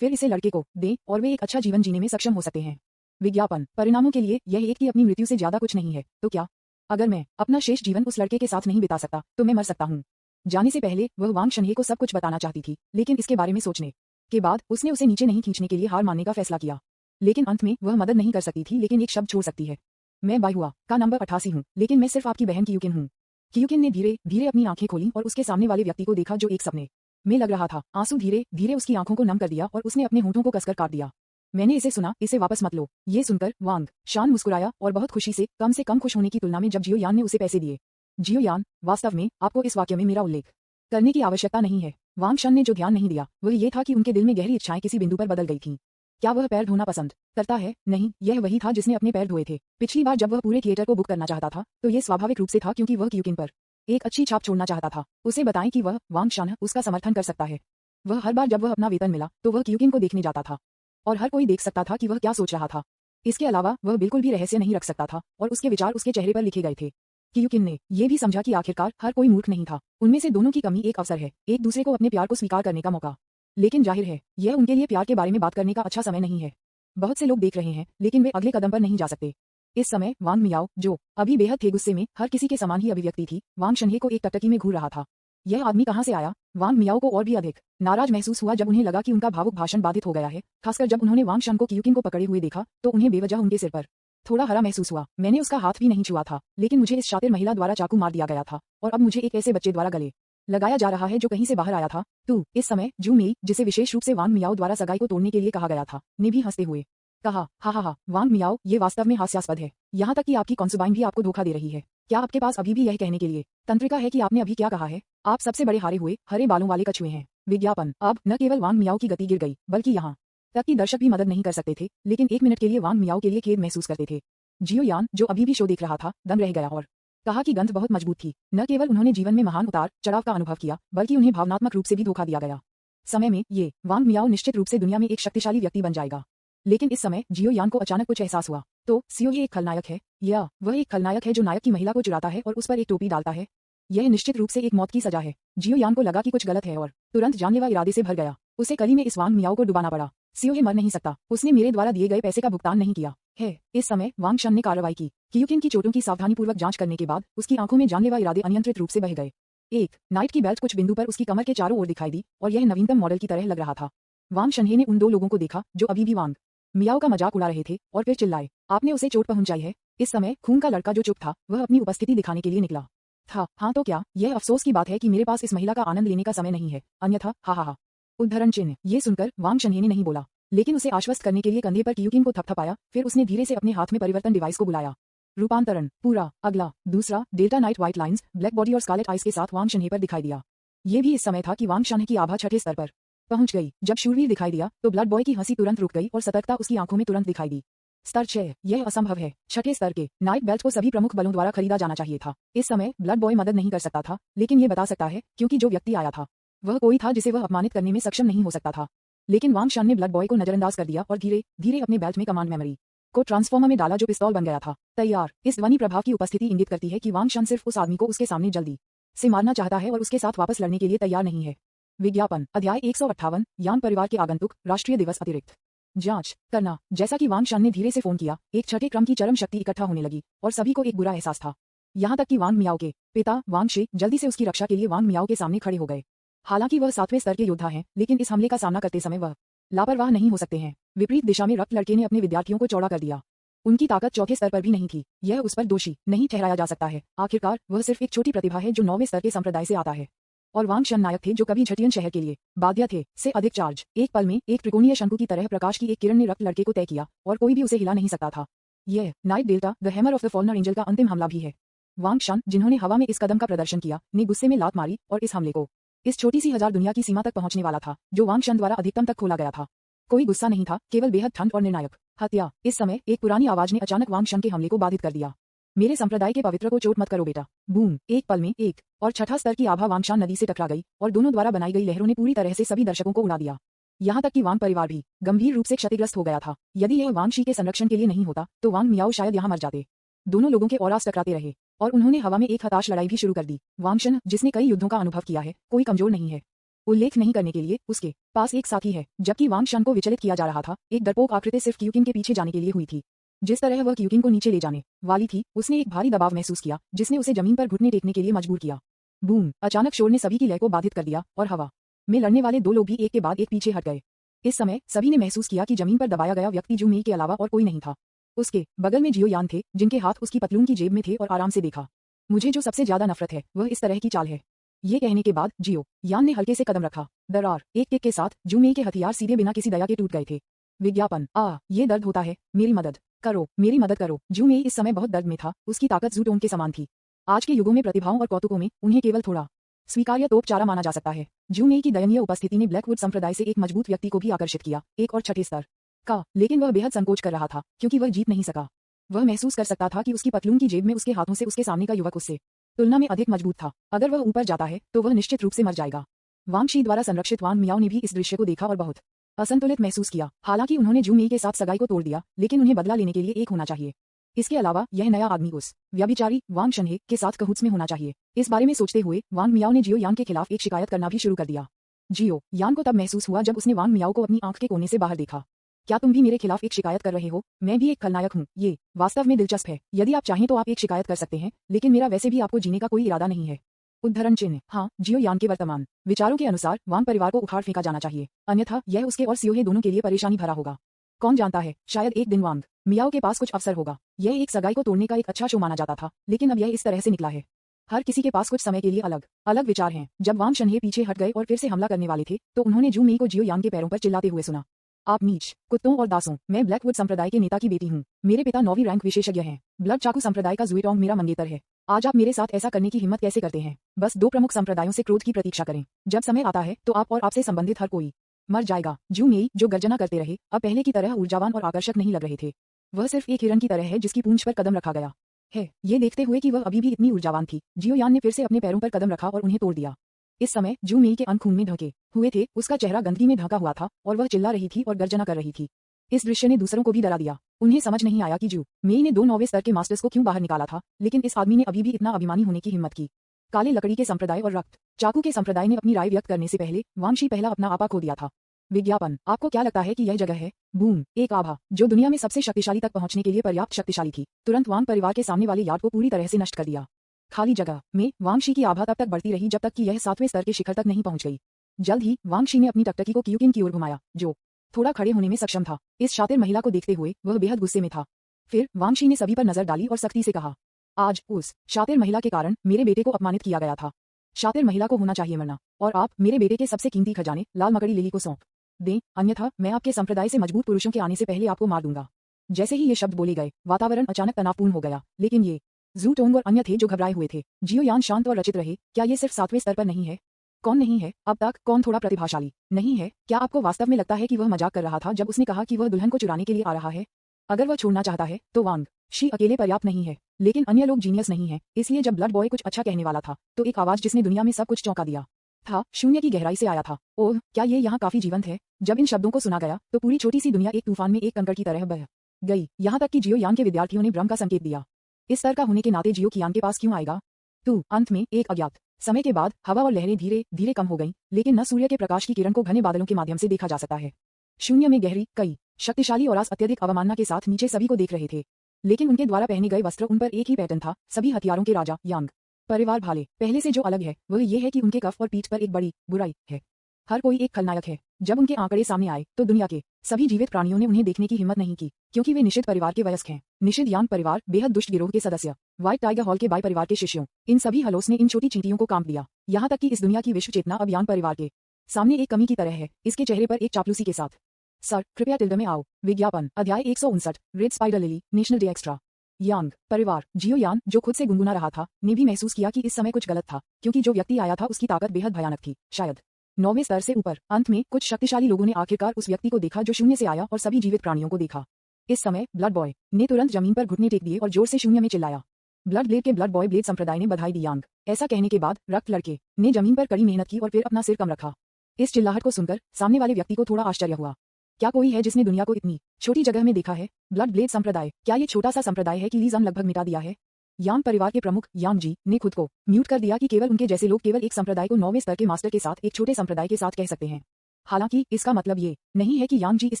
फिर इसे लड़के को दें और वे एक अच्छा जीवन जीने में सक्षम हो सकते हैं। विज्ञापन परिणामों के लिए यह एक की अपनी मृत्यु से ज्यादा कुछ नहीं है। तो क्या अगर मैं अपना शेष जीवन उस लड़के के साथ नहीं बिता सकता तो मैं मर सकता हूँ। जाने से पहले वह वांग शन को सब कुछ बताना चाहती थी, लेकिन इसके बारे में सोचने के बाद उसने उसे नीचे नहीं खींचने के लिए हार मानने का फैसला किया। लेकिन अंत में वह मदद नहीं कर सकती थी, लेकिन एक शब्द छोड़ सकती है। मैं बाइहुआ का नंबर 88 हूँ, लेकिन मैं सिर्फ आपकी बहन कियुकिन हूँ। कियुकिन ने धीरे धीरे अपनी आंखें खोली और उसके सामने वाले व्यक्ति को देखा जो एक सपने में लग रहा था। आंसू धीरे धीरे उसकी आंखों को नम कर दिया और उसने अपने होंठों को कसकर काट दिया। मैंने इसे सुना, इसे वापस मत लो। ये सुनकर वांग शान मुस्कुराया और बहुत खुशी से कम खुश होने की तुलना में जब जियो यान ने उसे पैसे दिए। जियो यान, वास्तव में आपको इस वाक्य में मेरा उल्लेख करने की आवश्यकता नहीं है। वांग शन ने जो ध्यान नहीं दिया वह ये था कि उनके दिल में गहरी इच्छाएं किसी बिंदु पर बदल गई थीं। क्या वह पैर धोना पसंद करता है? नहीं, यह वही था जिसने अपने पैर धोए थे। पिछली बार जब वह पूरे थिएटर को बुक करना चाहता था तो ये स्वाभाविक रूप से था, क्योंकि वह कियुकिन पर एक अच्छी छाप छोड़ना चाहता था। उसे बताएं कि वह वांग शन उसका समर्थन कर सकता है। वह हर बार जब वह अपना वेतन मिला तो वह कियुकिन को देखने जाता था और हर कोई देख सकता था कि वह क्या सोच रहा था। इसके अलावा वह बिल्कुल भी रहस्य नहीं रख सकता था और उसके विचार उसके चेहरे पर लिखे गए थे। कियुकिन ने यह भी समझा कि आखिरकार हर कोई मूर्ख नहीं था। उनमें से दोनों की कमी एक अवसर है, एक दूसरे को अपने प्यार को स्वीकार करने का मौका। लेकिन जाहिर है यह उनके लिए प्यार के बारे में बात करने का अच्छा समय नहीं है। बहुत से लोग देख रहे हैं, लेकिन वे अगले कदम पर नहीं जा सकते। इस समय वांग मियाओ, जो अभी बेहद थे गुस्से में, हर किसी के समान ही अभिव्यक्ति थी, वांग शन को एक टकटकी में घूर रहा था। यह आदमी कहाँ से आया? वांग मियाओ को और भी अधिक नाराज महसूस हुआ जब उन्हें लगा कि उनका भावुक भाषण बाधित हो गया है। खासकर जब उन्होंने वांग शन को कियुकिन को पकड़े हुए देखा तो उन्हें बेवजह उनके सिर पर थोड़ा हरा महसूस हुआ। मैंने उसका हाथ भी नहीं छुआ था, लेकिन मुझे इस शातिर महिला द्वारा चाकू मार दिया गया था और अब मुझे एक ऐसे बच्चे द्वारा गले लगाया जा रहा है जो कहीं से बाहर आया था। तू इस समय जू मेई, जिसे विशेष रूप से वांग मियाओ द्वारा सगाई को तोड़ने के लिए कहा गया था, ने भी हंसते हुए कहा, हा, वांग मियाओ, ये वास्तव में हास्यास्पद है। यहाँ तक कि आपकी कॉन्सुबाइन भी आपको धोखा दे रही है। क्या आपके पास अभी भी यह कहने के लिए तंत्रिका है कि आपने अभी क्या कहा है? आप सबसे बड़े हारे हुए हरे बालों वाले कछुए हैं। विज्ञापन अब न केवल वांग मियाओ की गति गिर गई, बल्कि यहाँ तक कि दर्शक भी मदद नहीं कर सकते थे, लेकिन एक मिनट के लिए वांग मियाओ के लिए खेद महसूस करते थे। जियो यान, जो अभी भी शो देख रहा था, दम रह गया और कहा कि गंध बहुत मजबूत थी। न केवल उन्होंने जीवन में महान उतार चढ़ाव का अनुभव किया, बल्कि उन्हें भावनात्मक रूप से भी धोखा दिया गया। समय में ये वांग मियाओ निश्चित रूप से दुनिया में एक शक्तिशाली व्यक्ति बन जाएगा। लेकिन इस समय जियो यान को अचानक कुछ एहसास हुआ। तो सियो ये एक खलनायक है, या वह एक खलनायक है जो नायक की महिला को चुराता है और उस पर एक टोपी डालता है। यह निश्चित रूप से एक मौत की सजा है। जियो यान को लगा कि कुछ गलत है और तुरंत जानलेवा इरादे से भर गया। उसे कली में इस वांग मियाओ को डुबाना पड़ा। सियो ये मर नहीं सकता, उसने मेरे द्वारा दिए गए पैसे का भुगतान नहीं किया है। इस समय वांग शन ने कार्रवाई की। क्यूकिन की चोटों की सावधानीपूर्वक जांच करने के बाद उसकी आंखों में जानलेवा इरादे अनियंत्रित रूप से बह गए। एक नाइट की बेल्ट कुछ बिंदु पर उसकी कमर के चारों ओर दिखाई दी और यह नवीनतम मॉडल की तरह लग रहा था। वांग शन्हे ने उन दो लोगों को देखा जो अभी भी वांग मियाओ का मजाक उड़ा रहे थे और फिर चिल्लाए, आपने उसे चोट पहुंचाई है। इस समय खून का लड़का जो चुप था वह अपनी उपस्थिति दिखाने के लिए निकला था। हाँ तो क्या, यह अफसोस की बात है कि मेरे पास इस महिला का आनंद लेने का समय नहीं है, अन्यथा हा हा हा। उद्धरण चिन्ह। ये सुनकर वांग शन्हे ने नहीं बोला, लेकिन उसे आश्वस्त करने के लिए कंधे पर क्यूकिन को थपथपाया। फिर उसने धीरे से अपने हाथ में परिवर्तन डिवाइस को बुलाया। रूपांतरण पूरा। अगला दूसरा delta night white lines black body और स्कारलेट आइज के साथ वांग शन्हे पर दिखाई दिया। ये भी इस समय था कि वांग शन्हे की आभा छठे स्तर पर पहुंच गई। जब शूरवीर दिखाई दिया तो ब्लड बॉय की हंसी तुरंत रुक गई और सतर्कता उसकी आंखों में तुरंत दिखाई दी। स्तर 6। यह असंभव है। छठे स्तर के नाइट बेल्ट को सभी प्रमुख बलों द्वारा खरीदा जाना चाहिए था। इस समय ब्लड बॉय मदद नहीं कर सकता था, लेकिन ये बता सकता है क्योंकि जो व्यक्ति आया था वह कोई था जिसे वह अपमानित करने में सक्षम नहीं हो सकता था। लेकिन वांग शन ने ब्लड बॉय को नजरअंदाज कर दिया और धीरे धीरे अपने बेल्ट में कमांड मेमोरी को ट्रांसफॉर्मर में डाला जो पिस्तौल बन गया था। तैयार। इस ध्वनि प्रभाव की उपस्थिति इंगित करती है कि वांग शन सिर्फ उस आदमी को उसके सामने जल्दी से मारना चाहता है और उसके साथ वापस लड़ने के लिए तैयार नहीं है। विज्ञापन। अध्याय 158 यान परिवार के आगंतुक राष्ट्रीय दिवस अतिरिक्त जांच करना। जैसा कि वांग शन ने धीरे से फोन किया, एक छठे क्रम की चरम शक्ति इकट्ठा होने लगी और सभी को एक बुरा एहसास था। यहाँ तक कि वांग मियाओ के पिता वांग शे जल्दी से उसकी रक्षा के लिए वांग मियाओ के सामने खड़े हो गए। हालांकि वह 7वें स्तर के योद्धा हैं, लेकिन इस हमले का सामना करते समय वह लापरवाह नहीं हो सकते हैं। विपरीत दिशा में रक्त लड़के ने अपने विद्यार्थियों को चौड़ा कर दिया। उनकी ताकत चौथे स्तर पर भी नहीं थी। यह उस पर दोषी नहीं ठहराया जा सकता है। आखिरकार वह सिर्फ एक छोटी प्रतिभा है जो 9वें स्तर के संप्रदाय से आता है। और वांग शन नायक थे जो कभी झटियन शहर के लिए बाध्य थे से अधिक चार्ज। एक पल में एक त्रिकोणीय शंकु की तरह प्रकाश की एक किरण ने रक्त लड़के को तय किया और कोई भी उसे हिला नहीं सकता था। यह knight Delta the hammer of the fallen angel का अंतिम हमला भी है। वांग शन, जिन्होंने हवा में इस कदम का प्रदर्शन किया, ने गुस्से में लात मारी और इस हमले को इस छोटी सी 1000 दुनिया की सीमा तक पहुंचने वाला था जो वांग शन द्वारा अधिकतम तक खोला गया था। कोई गुस्सा नहीं था, केवल बेहद ठंड और निर्णायक हत्या। इस समय एक पुरानी आवाज ने अचानक वांग शन के हमले को बाधित कर दिया। मेरे संप्रदाय के पवित्र को चोट मत करो बेटा। बूम। एक पल में एक और छठा स्तर की आभा वांगशान नदी से टकरा गई और दोनों द्वारा बनाई गई लहरों ने पूरी तरह से सभी दर्शकों को उड़ा दिया। यहाँ तक कि वांग परिवार भी गंभीर रूप से क्षतिग्रस्त हो गया था। यदि यह वांग शी के संरक्षण के लिए नहीं होता तो वांग मियाओ शायद यहाँ मर जाते। दोनों लोगों के औरास टकराते रहे और उन्होंने हवा में एक हताश लड़ाई भी शुरू कर दी। वांगशन, जिसने कई युद्धों का अनुभव किया है, कोई कमजोर नहीं है। उल्लेख नहीं करने के लिए उसके पास एक साथी है। जबकि वांग शन को विचलित किया जा रहा था, एक डरपोक आकृति सिर्फ क्यूकिन के पीछे जाने के लिए हुई थी। जिस तरह वह क्यूकिन को नीचे ले जाने वाली थी, उसने एक भारी दबाव महसूस किया जिसने उसे जमीन पर घुटने टेकने के लिए मजबूर किया। बूम। अचानक शोर ने सभी की लय को बाधित कर दिया और हवा में लड़ने वाले दो लोग भी एक के बाद एक पीछे हट गए। इस समय सभी ने महसूस किया कि जमीन पर दबाया गया व्यक्ति जू मेई के अलावा और कोई नहीं था। उसके बगल में जियो यान थे, जिनके हाथ उसकी पतलून की जेब में थे और आराम से देखा। मुझे जो सबसे ज्यादा नफरत है वह इस तरह की चाल है। ये कहने के बाद जियो यान ने हल्के से कदम रखा। दरार। एक टिक के साथ जू मेई के हथियार सीधे बिना किसी दया के टूट गए थे। विज्ञापन। ये दर्द होता है, मेरी मदद करो, मेरी मदद करो। जू मेई इस समय बहुत दर्द में था। उसकी ताकत जू टोन के समान थी। आज के युगों में प्रतिभाओं और कौतुकों में उन्हें केवल थोड़ा स्वीकार्य तोपचारा माना जा सकता है। जू मेई की दयनीय उपस्थिति ने ब्लैकवुड संप्रदाय से एक मजबूत व्यक्ति को भी आकर्षित किया, एक और छठे स्तर का। लेकिन वह बेहद संकोच कर रहा था क्योंकि वह जीत नहीं सका। वह महसूस कर सकता था कि उसकी पतलून की जेब में उसके हाथों से उसके सामने का युवक उससे तुलना में अधिक मजबूत था। अगर वह ऊपर जाता है तो वह निश्चित रूप से मर जाएगा। वांग शी द्वारा संरक्षित वांग मियाओ ने भी इस दृश्य को देखा और बहुत असंतुलित महसूस किया। हालांकि उन्होंने जू मेई के साथ सगाई को तोड़ दिया, लेकिन उन्हें बदला लेने के लिए एक होना चाहिए। इसके अलावा यह नया आदमी उस व्यभिचारी वांग शन्हे के साथ कहुत्स में होना चाहिए। इस बारे में सोचते हुए वांग मियाओ ने जियो यान के खिलाफ एक शिकायत करना भी शुरू कर दिया। जियो यान को तब महसूस हुआ जब उसने वांग मियाओ को अपनी आंख के कोने से बाहर देखा। क्या तुम भी मेरे खिलाफ एक शिकायत कर रहे हो? मैं भी एक खलनायक हूँ। ये वास्तव में दिलचस्प है। यदि आप चाहें तो आप एक शिकायत कर सकते हैं, लेकिन मेरा वैसे भी आपको जीने का कोई इरादा नहीं है। उद्धरण चिन्ह। हाँ, जियो यान के वर्तमान विचारों के अनुसार वांग परिवार को उखाड़ फेंका जाना चाहिए, अन्यथा यह उसके और सियोहे दोनों के लिए परेशानी भरा होगा। कौन जानता है, शायद एक दिन वांग मियाओ के पास कुछ अवसर होगा। यह एक सगाई को तोड़ने का एक अच्छा शो माना जाता था, लेकिन अब यह इस तरह से निकला है। हर किसी के पास कुछ समय के लिए अलग अलग विचार हैं। जब वांग शन्हे पीछे हट गए और फिर से हमला करने वाले थे, तो उन्होंने जू मेई को जियो यान के पैरों पर चिल्लाते हुए सुना, आप नीच कुत्तों और दासों, मैं ब्लैकवुड संप्रदाय के नेता की बेटी हूँ। मेरे पिता 9वीं रैंक विशेषज्ञ हैं। ब्लड चाकू संप्रदाय का जुएटोंग मेरा मंगेतर है। आज आप मेरे साथ ऐसा करने की हिम्मत कैसे करते हैं? बस 2 प्रमुख संप्रदायों से क्रोध की प्रतीक्षा करें। जब समय आता है तो आप और आपसे संबंधित हर कोई मर जाएगा। जू मेई, जो गर्जना करते रहे, अब पहले की तरह ऊर्जावान और आकर्षक नहीं लग रहे थे। वह सिर्फ एक हिरण की तरह है जिसकी पूंछ पर कदम रखा गया। है। ये देखते हुए कि वह अभी भी इतनी ऊर्जावान थी, जियोयान ने फिर से अपने पैरों पर कदम रखा और उन्हें तोड़ दिया। इस समय जू मेई के अंक खून में ढके हुए थे, उसका चेहरा गंदगी में ढका हुआ था और वह चिल्ला रही थी और गर्जना कर रही थी। इस दृश्य ने दूसरों को भी डरा दिया। उन्हें समझ नहीं आया कि जू मेई ने 2 नौवें स्तर के मास्टर्स को क्यों बाहर निकाला था, लेकिन इस आदमी ने अभी भी इतना अभिमानी होने की हिम्मत की। काले लकड़ी के संप्रदाय और रक्त चाकू के संप्रदाय ने अपनी राय व्यक्त करने से पहले वांगशी पहला अपना आपा खो दिया था। विज्ञापन, आपको क्या लगता है कि यह जगह है? बूम, एक आभा जो दुनिया में सबसे शक्तिशाली तक पहुंचने के लिए पर्याप्त शक्तिशाली थी, तुरंत वांग परिवार के सामने वाले यार्ड को पूरी तरह से नष्ट कर दिया। खाली जगह में वांगशी की आभा तब तक बढ़ती रही जब तक कि यह 7वें स्तर के शिखर तक नहीं पहुंच गई। जल्द ही वांगशी ने अपनी टकटकी को क्यूकिन की ओर घुमाया, जो थोड़ा खड़े होने में सक्षम था। इस शातिर महिला को देखते हुए वह बेहद गुस्से में था। फिर वांगशी ने सभी पर नजर डाली और सख्ती से कहा, आज उस शातिर महिला के कारण मेरे बेटे को अपमानित किया गया था। शातिर महिला को होना चाहिए मरना, और आप मेरे बेटे के सबसे कीमती खजाने लाल मकड़ी लिली को सौंप दें, अन्यथा मैं आपके संप्रदाय से मजबूत पुरुषों के आने से पहले आपको मार दूंगा। जैसे ही ये शब्द बोले गए, वातावरण अचानक तनावपूर्ण हो गया, लेकिन ये जू टोंग और अन्य थे जो घबराए हुए थे। जियोयान शांत और रचित रहे। क्या ये सिर्फ 7वें स्तर पर नहीं है? कौन नहीं है अब तक? कौन थोड़ा प्रतिभाशाली नहीं है? क्या आपको वास्तव में लगता है कि वह मजाक कर रहा था जब उसने कहा कि वह दुल्हन को चुराने के लिए आ रहा है? अगर वह छोड़ना चाहता है तो वांग शी अकेले पर्याप्त नहीं है, लेकिन अन्य लोग जीनियस नहीं है। इसलिए जब ब्लड बॉय कुछ अच्छा कहने वाला था तो एक आवाज जिसने दुनिया में सब कुछ चौंका दिया था, शून्य की गहराई से आया था। ओह, क्या ये यहाँ काफी जीवंत है? जब इन शब्दों को सुना गया तो पूरी छोटी सी दुनिया एक तूफान में एक कंकड़ की तरह बह गई। यहाँ तक कि जियोयान के विद्यार्थियों ने भ्रम का संकेत दिया। इस स्तर का होने के नाते जियो कियान के पास क्यों आएगा? तू अंत में एक अज्ञात समय के बाद हवा और लहरें धीरे धीरे कम हो गईं, लेकिन न सूर्य के प्रकाश की किरण को घने बादलों के माध्यम से देखा जा सकता है। शून्य में गहरी कई शक्तिशाली और अत्यधिक अवमानना के साथ नीचे सभी को देख रहे थे, लेकिन उनके द्वारा पहने गए वस्त्र उन पर एक ही पैटर्न था। सभी हथियारों के राजा यांग परिवार भाले। पहले से जो अलग है वह ये है कि उनके कफ और पीठ पर एक बड़ी बुराई है। हर कोई एक खलनायक है। जब उनके आंकड़े सामने आए तो दुनिया के सभी जीवित प्राणियों ने उन्हें देखने की हिम्मत नहीं की, क्योंकि वे निषिद्ध परिवार के वयस्क हैं। निषिद्ध यांग परिवार बेहद दुष्ट गिरोह के सदस्य, व्हाइट टाइगर हॉल के बाई परिवार के शिष्यों, इन सभी हलोस ने इन छोटी चींटियों को कांप दिया। यहाँ तक कि इस दुनिया की विश्व चेतना अब यांग परिवार के सामने एक कमी की तरह है। इसके चेहरे पर एक चापलूसी के साथ, सर कृपया टिल्ड में आओ। विज्ञापन, अध्याय 159, red spider lily, national day extra. Yang परिवार। जियोयान, जो खुद से गुनगुना रहा था, ने भी महसूस किया कि इस समय कुछ गलत था, क्योंकि जो व्यक्ति आया था उसकी ताकत बेहद भयानक थी। शायद 9वें स्तर से ऊपर। अंत में कुछ शक्तिशाली लोगों ने आखिरकार उस व्यक्ति को देखा जो शून्य से आया और सभी जीवित प्राणियों को देखा। इस समय ब्लड बॉय ने तुरंत जमीन पर घुटने टेक दिए और जोर से शून्य में चिल्लाया। ब्लड ब्लेड के ब्लड बॉय ब्लेड संप्रदाय ने बधाई दी यांग। ऐसा कहने के बाद रक्त लड़के ने जमीन पर कड़ी मेहनत की और फिर अपना सिर कम रखा। इस चिल्लाहट को सुनकर सामने वाले व्यक्ति को थोड़ा आश्चर्य हुआ। क्या कोई है जिसने दुनिया को इतनी छोटी जगह में देखा है? ब्लड ब्लेड संप्रदाय, क्या ये छोटा सा संप्रदाय है कि लीजम लगभग मिटा दिया है? यांग परिवार के प्रमुख यांग जी ने खुद को म्यूट कर दिया कि केवल उनके जैसे लोग केवल एक संप्रदाय को 9वें स्तर के मास्टर के साथ एक छोटे संप्रदाय के साथ कह सकते हैं। हालांकि इसका मतलब ये नहीं है कि यांग जी इस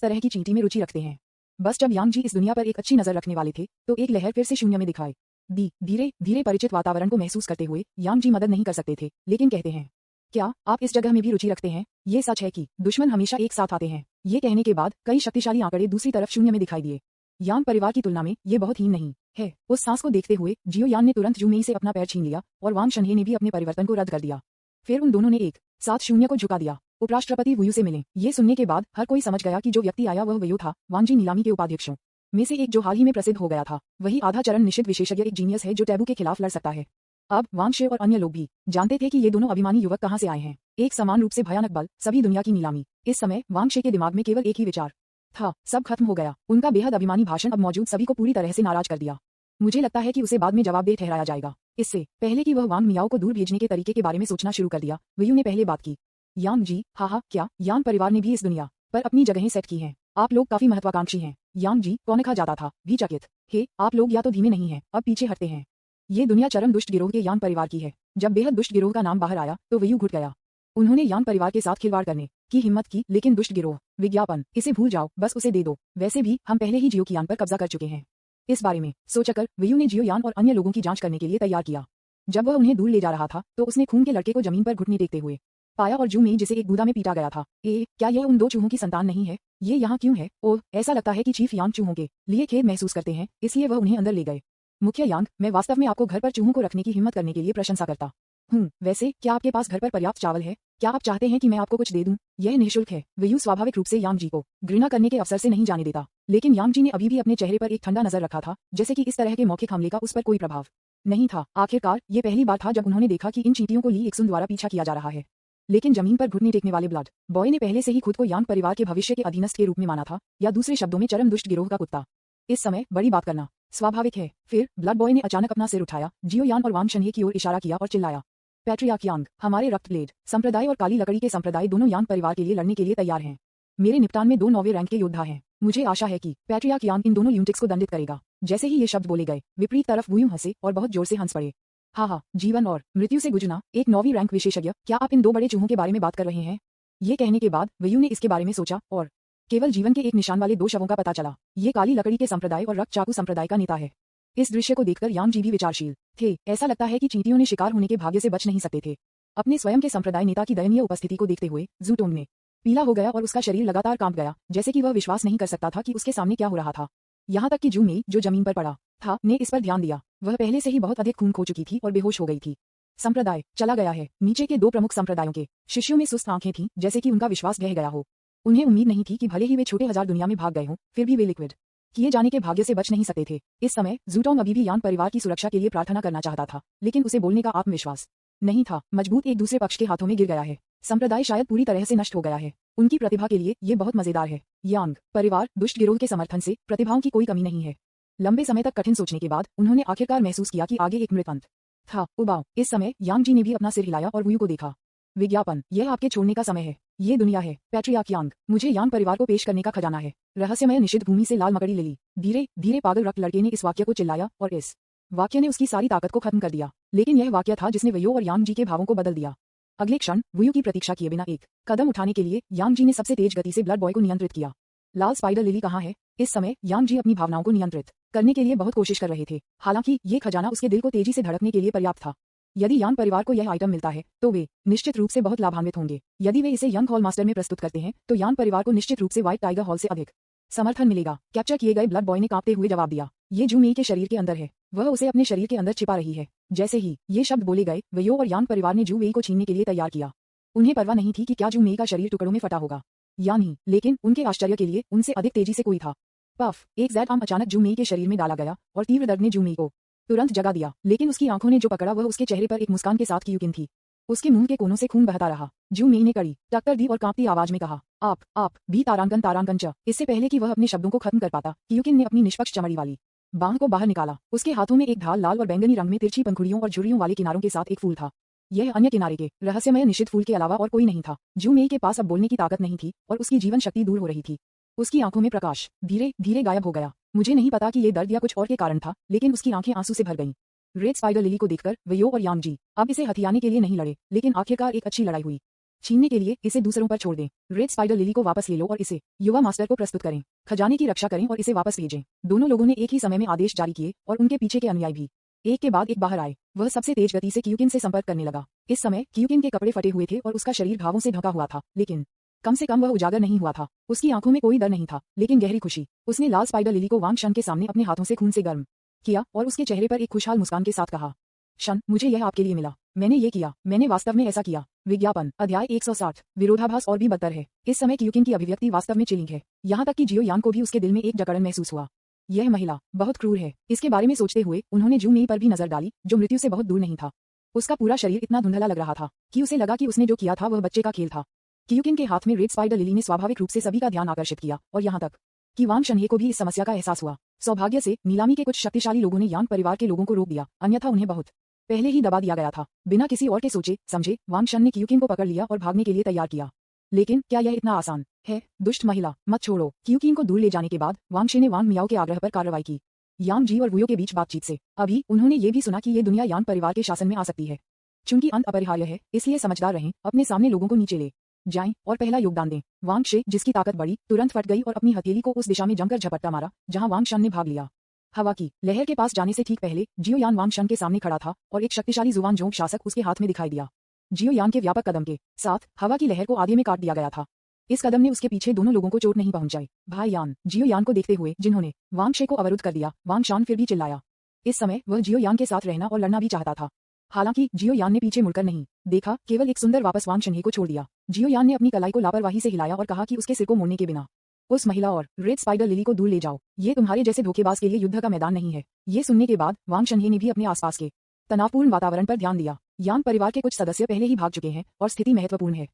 तरह की चींटी में रुचि रखते हैं। बस जब यांग जी इस दुनिया पर एक अच्छी नजर रखने वाले थे तो एक लहर फिर से शून्य में दिखाई दी। धीरे धीरे परिचित वातावरण को महसूस करते हुए यांग जी मदद नहीं कर सकते थे, लेकिन कहते हैं, क्या आप इस जगह में भी रुचि रखते हैं? ये सच है कि दुश्मन हमेशा एक साथ आते हैं। ये कहने के बाद कई शक्तिशाली आंकड़े दूसरी तरफ शून्य में दिखाई दिए। यांग परिवार की तुलना में ये बहुत हीन नहीं है। उस सांस को देखते हुए जियोयान ने तुरंत जू मेई से अपना पैर छीन लिया और वांग शनहे ने भी अपने परिवर्तन को रद्द कर दिया। फिर उन दोनों ने एक साथ शून्य को झुका दिया। उपराष्ट्रपति वुयू से मिले। ये सुनने के बाद हर कोई समझ गया कि जो व्यक्ति आया वह वुयू था, वांगजी नीलामी के उपाध्यक्षों में से एक जो हाल ही में प्रसिद्ध हो गया था। वही आधा चरण निषिद्ध विशेषज्ञ, एक जीनियस है जो टैबू के खिलाफ लड़ सकता है। अब वांगशे और अन्य लोग भी जानते थे कि ये दोनों अभिमानी युवक कहां से आए हैं। एक समान रूप से भयानक बल, सभी दुनिया की नीलामी। इस समय वांगशे के दिमाग में केवल एक ही विचार था, सब खत्म हो गया। उनका बेहद अभिमानी भाषण अब मौजूद सभी को पूरी तरह से नाराज कर दिया। मुझे लगता है कि उसे बाद में जवाबदेह ठहराया जाएगा। इससे पहले कि वह वांग मियाओ को दूर भेजने के तरीके के बारे में सोचना शुरू कर दिया, वुयू ने पहले बात की। यांग जी, हाँ, क्या यांग परिवार ने भी इस दुनिया पर अपनी जगहें सेट की हैं? आप लोग काफी महत्वाकांक्षी हैं। यांग जी, कौनखा जाता था भी चकित। हे, आप लोग या तो धीमे नहीं हैं, अब पीछे हटते हैं। ये दुनिया चरम दुष्ट गिरोह के यांग परिवार की है। जब बेहद दुष्ट गिरोह का नाम बाहर आया तो वुयू घुट गया। उन्होंने यांग परिवार के साथ खिलवाड़ करने की हिम्मत की, लेकिन दुष्ट गिरोह। विज्ञापन, इसे भूल जाओ, बस उसे दे दो। वैसे भी हम पहले ही जियोकियान पर कब्जा कर चुके हैं। इस बारे में सोचकर वुयू ने जियोयान और अन्य लोगों की जांच करने के लिए तैयार किया। जब वह उन्हें दूर ले जा रहा था तो उसने खून के लड़के को जमीन पर घुटने टेकते हुए पाया और जू मेई जिसे एक गूदा में पीटा गया था। क्या यह उन दो चूहों की संतान नहीं है? ये यहाँ क्यों है? ओह, ऐसा लगता है कि चीफ यांग चूहों के लिए खेद महसूस करते हैं, इसलिए वह उन्हें अंदर ले गए। मुख्य यांग, मैं वास्तव में आपको घर पर चूहों को रखने की हिम्मत करने के लिए प्रशंसा करता हूँ। वैसे क्या आपके पास घर पर पर्याप्त चावल है? क्या आप चाहते हैं कि मैं आपको कुछ दे दूं? यह निःशुल्क है। वुयू स्वाभाविक रूप से यांग जी को घृणा करने के अवसर से नहीं जाने देता, लेकिन यांग जी ने अभी भी अपने चेहरे पर एक ठंडा नजर रखा था, जैसे कि इस तरह के मौखिक हमले का उस पर कोई प्रभाव नहीं था। आखिरकार ये पहली बार था जब उन्होंने देखा कि इन चींटियों को ली इक्सुन द्वारा पीछा किया जा रहा है। लेकिन जमीन पर घुटने टेकने वाले ब्लड बॉय ने पहले से ही खुद को यांग परिवार के भविष्य के अधीनस्थ के रूप में माना था, या दूसरे शब्दों में चरम दुष्ट गिरोह का कुत्ता। इस समय बड़ी बात करना स्वाभाविक है। फिर ब्लड बॉय ने अचानक अपना सिर उठाया, जियो यान और वांग शनहे की ओर इशारा किया और चिल्लाया, पैट्रियार्क यांग, हमारे रक्त ब्लेड संप्रदाय और काली लकड़ी के संप्रदाय दोनों यांग परिवार के लिए लड़ने के लिए तैयार हैं। मेरे निपटान में 2 नौवें रैंक के योद्धा हैं। मुझे आशा है कि पैट्रियार्क यांग इन दोनों ल्यूटिक्स को दंडित करेगा। जैसे ही ये शब्द बोले गए, विपरीत तरफ वुयू हंसे और बहुत जोर से हंस पड़े। हा, जीवन और मृत्यु से गुजरना, एक 9वीं रैंक विशेषज्ञ, क्या आप इन 2 बड़े चूहों के बारे में बात कर रहे हैं? ये कहने के बाद वुयू ने इसके बारे में सोचा और केवल जीवन के एक निशान वाले 2 शवों का पता चला। ये काली लकड़ी के संप्रदाय और रक्त चाकू संप्रदाय का नेता है। इस दृश्य को देखकर यांग जी भी विचारशील थे। ऐसा लगता है कि चींटियों ने शिकार होने के भाग्य से बच नहीं सकते थे। अपने स्वयं के संप्रदाय नेता की दयनीय उपस्थिति को देखते हुए ज़ूटोंग ने पीला हो गया और उसका शरीर लगातार कांप गया, जैसे कि वह विश्वास नहीं कर सकता था कि उसके सामने क्या हो रहा था। यहाँ तक कि जू मेई, जो जमीन पर पड़ा था, ने इस पर ध्यान दिया। वह पहले से ही बहुत अधिक खून खो चुकी थी और बेहोश हो गई थी। संप्रदाय चला गया है। नीचे के 2 प्रमुख संप्रदायों के शिष्यों में सुस्त आंखें थीं, जैसे कि उनका विश्वास बह गया हो। उन्हें उम्मीद नहीं थी कि भले ही वे छोटे हजार दुनिया में भाग गए हों, फिर भी वे लिक्विड किए जाने के भाग्य से बच नहीं सकते थे। इस समय ज़ूटोंग अभी भी यांग परिवार की सुरक्षा के लिए प्रार्थना करना चाहता था, लेकिन उसे बोलने का आत्मविश्वास नहीं था। मजबूत एक दूसरे पक्ष के हाथों में गिर गया है। संप्रदाय शायद पूरी तरह से नष्ट हो गया है। उनकी प्रतिभा के लिए ये बहुत मजेदार है। यांग परिवार दुष्ट गिरोह के समर्थन से प्रतिभाओं की कोई कमी नहीं है। लंबे समय तक कठिन सोचने के बाद उन्होंने आखिरकार महसूस किया कि आगे एक मृत अंत था। उबाओ। इस समय यांग जी ने भी अपना सिर हिलाया और वुयू को देखा। विज्ञापन, यह आपके छोड़ने का समय है। ये दुनिया है। पैट्रियार्क यांग, मुझे यांग परिवार को पेश करने का खजाना है। रहस्यमय निषिद्ध भूमि से लाल मकड़ी ले ली। धीरे धीरे पागल रक्त लड़के ने इस वाक्य को चिल्लाया और इस वाक्य ने उसकी सारी ताकत को खत्म कर दिया। लेकिन यह वाक्य था जिसने वुयू और यांग जी के भावों को बदल दिया। अगले क्षण वुयू की प्रतीक्षा किए बिना एक कदम उठाने के लिए यांग जी ने सबसे तेज गति से ब्लड बॉय को नियंत्रित किया। लाल स्पाइडर लिली कहाँ है? इस समय यांग जी अपनी भावनाओं को नियंत्रित करने के लिए बहुत कोशिश कर रहे थे। हालांकि ये खजाना उसके दिल को तेजी से धड़कने के लिए पर्याप्त था। यदि यांग परिवार को यह आइटम मिलता है तो वे निश्चित रूप से बहुत लाभान्वित होंगे। यदि वे इसे यंग हॉल मास्टर में प्रस्तुत करते हैं तो यांग परिवार को निश्चित रूप से व्हाइट टाइगर हॉल से अधिक समर्थन मिलेगा। कैप्चर किए गए ब्लड बॉय ने कांपते हुए जवाब दिया, ये जू मेई के शरीर के अंदर है। वह उसे अपने शरीर के अंदर छिपा रही है। जैसे ही ये शब्द बोले गए, वुयू और यांग परिवार ने जू मेई को छीनने के लिए तैयार किया। उन्हें परवाह नहीं थी कि क्या जू मेई का शरीर टुकड़ों में फटा होगा या नहीं, लेकिन उनके आश्चर्य के लिए उनसे अधिक तेजी से कोई था। पफ, एक ज़ैड आर्म अचानक जू मेई के शरीर में डाला गया और तीव्र दर्द ने जू मेई को तुरंत जगा दिया। लेकिन उसकी आंखों ने जो पकड़ा वह उसके चेहरे पर एक मुस्कान के साथ क्यूकिन थी। उसके मुंह के कोनों से खून बहता रहा। जू मेई ने कड़ी टक्कर दी और कांपती आवाज में कहा, आप भी तारांकन च। इससे पहले कि वह अपने शब्दों को खत्म कर पाता, क्यूकिन ने अपनी निष्पक्ष चमड़ी वाली बांह को बाहर निकाला। उसके हाथों में एक ढाल लाल और बैंगनी रंग में तिरछी पंखुड़ियों और झुर्रियों वाले किनारों के साथ एक फूल था। यह अन्य किनारे के रहस्यमय निषिद्ध फूल के अलावा और कोई नहीं था। जू मेई के पास अब बोलने की ताकत नहीं थी और उसकी जीवन शक्ति दूर हो रही थी। उसकी आंखों में प्रकाश धीरे धीरे गायब हो गया। मुझे नहीं पता कि ये दर्द या कुछ और के कारण था, लेकिन उसकी आंखें आंसू से भर गईं। रेड स्पाइडर लिली को देखकर वुयू और यांग जी अब इसे हथियाने के लिए नहीं लड़े, लेकिन आखिरकार एक अच्छी लड़ाई हुई। छीनने के लिए इसे दूसरों पर छोड़ दें। रेड स्पाइडर लिली को वापस ले लो और इसे युवा मास्टर को प्रस्तुत करें। खजाने की रक्षा करें और इसे वापस भेजें। दोनों लोगों ने एक ही समय में आदेश जारी किए और उनके पीछे के अनुयायी भी एक के बाद एक बाहर आए। वह सबसे तेज गति से क्यूकिन से संपर्क करने लगा। इस समय क्यूकिन के कपड़े फटे हुए थे और उसका शरीर घावों से ढका हुआ था, लेकिन कम से कम वह उजागर नहीं हुआ था। उसकी आंखों में कोई डर नहीं था, लेकिन गहरी खुशी। उसने लाल स्पाइडर लिली को वांग शन के सामने अपने हाथों से खून से गर्म किया और उसके चेहरे पर एक खुशहाल मुस्कान के साथ कहा, शन, मुझे यह आपके लिए मिला। मैंने ये किया। मैंने वास्तव में ऐसा किया। विज्ञापन, अध्याय 160। विरोधाभास और भी बदतर है। इस समय क्यूकिन की अभिव्यक्ति वास्तव में चिलिंग है। यहाँ तक कि जियो यांग को भी उसके दिल में एक जकड़न महसूस हुआ। यह महिला बहुत क्रूर है। इसके बारे में सोचते हुए उन्होंने जू मेई पर भी नजर डाली, जो मृत्यु से बहुत दूर नहीं था। उसका पूरा शरीर इतना धुंधला लग रहा था कि उसे लगा कि उसने जो किया था वह बच्चे का खेल था। क्यूकिन के हाथ में रेड स्पाइडर लिली ने स्वाभाविक रूप से सभी का ध्यान आकर्षित किया और यहाँ तक कि वांग शनहे को भी इस समस्या का एहसास हुआ। सौभाग्य से नीलामी के कुछ शक्तिशाली लोगों ने यांग परिवार के लोगों को रोक दिया, अन्यथा उन्हें बहुत पहले ही दबा दिया गया था। बिना किसी और के सोचे समझे वांग शन ने क्यूकिन को पकड़ लिया और भागने के लिए तैयार किया। लेकिन क्या यह इतना आसान है? दुष्ट महिला, मत छोड़ो। क्यूकिन को दूर ले जाने के बाद वांग शे ने वांग मियाओ के आग्रह पर कार्रवाई की। यांग जी और वुयू के बीच बातचीत से अभी उन्होंने ये भी सुना कि ये दुनिया यांग परिवार के शासन में आ सकती है। चूंकि अंत अपरिहार्य है, इसलिए समझदार रहें, अपने सामने लोगों को नीचे ले जाएं और पहला योगदान दें। वांग शे, जिसकी ताकत बढ़ी, तुरंत फट गई और अपनी हथेली को उस दिशा में जमकर झपट्टा मारा जहां वांग शन ने भाग लिया। हवा की लहर के पास जाने से ठीक पहले जियो यान वांग शन के सामने खड़ा था और एक शक्तिशाली जुबान जोंग शासक उसके हाथ में दिखाई दिया। जियो यान के व्यापक कदम के साथ हवा की लहर को आधे में काट दिया गया था। इस कदम ने उसके पीछे दोनों लोगों को चोट नहीं पहुंचाई। भाई यान, जियो यान को देखते हुए जिन्होंने वांग शे को अवरुद्ध कर दिया, वांग शान फिर भी चिल्लाया। इस समय वह जियो यान के साथ रहना और लड़ना भी चाहता था। हालांकि जियो यान ने पीछे मुड़कर नहीं देखा, केवल एक सुंदर वापस वांग शनहे को छोड़ दिया। जियो यान ने अपनी कलाई को लापरवाही से हिलाया और कहा कि उसके सिर को मोड़ने के बिना उस महिला और रेड स्पाइडर लिली को दूर ले जाओ। ये तुम्हारे जैसे धोखेबाज के लिए युद्ध का मैदान नहीं है। ये सुनने के बाद वांग शनहे ने भी अपने आसपास के तनावपूर्ण वातावरण पर ध्यान दिया। यान परिवार के कुछ सदस्य पहले ही भाग चुके हैं और स्थिति महत्वपूर्ण है।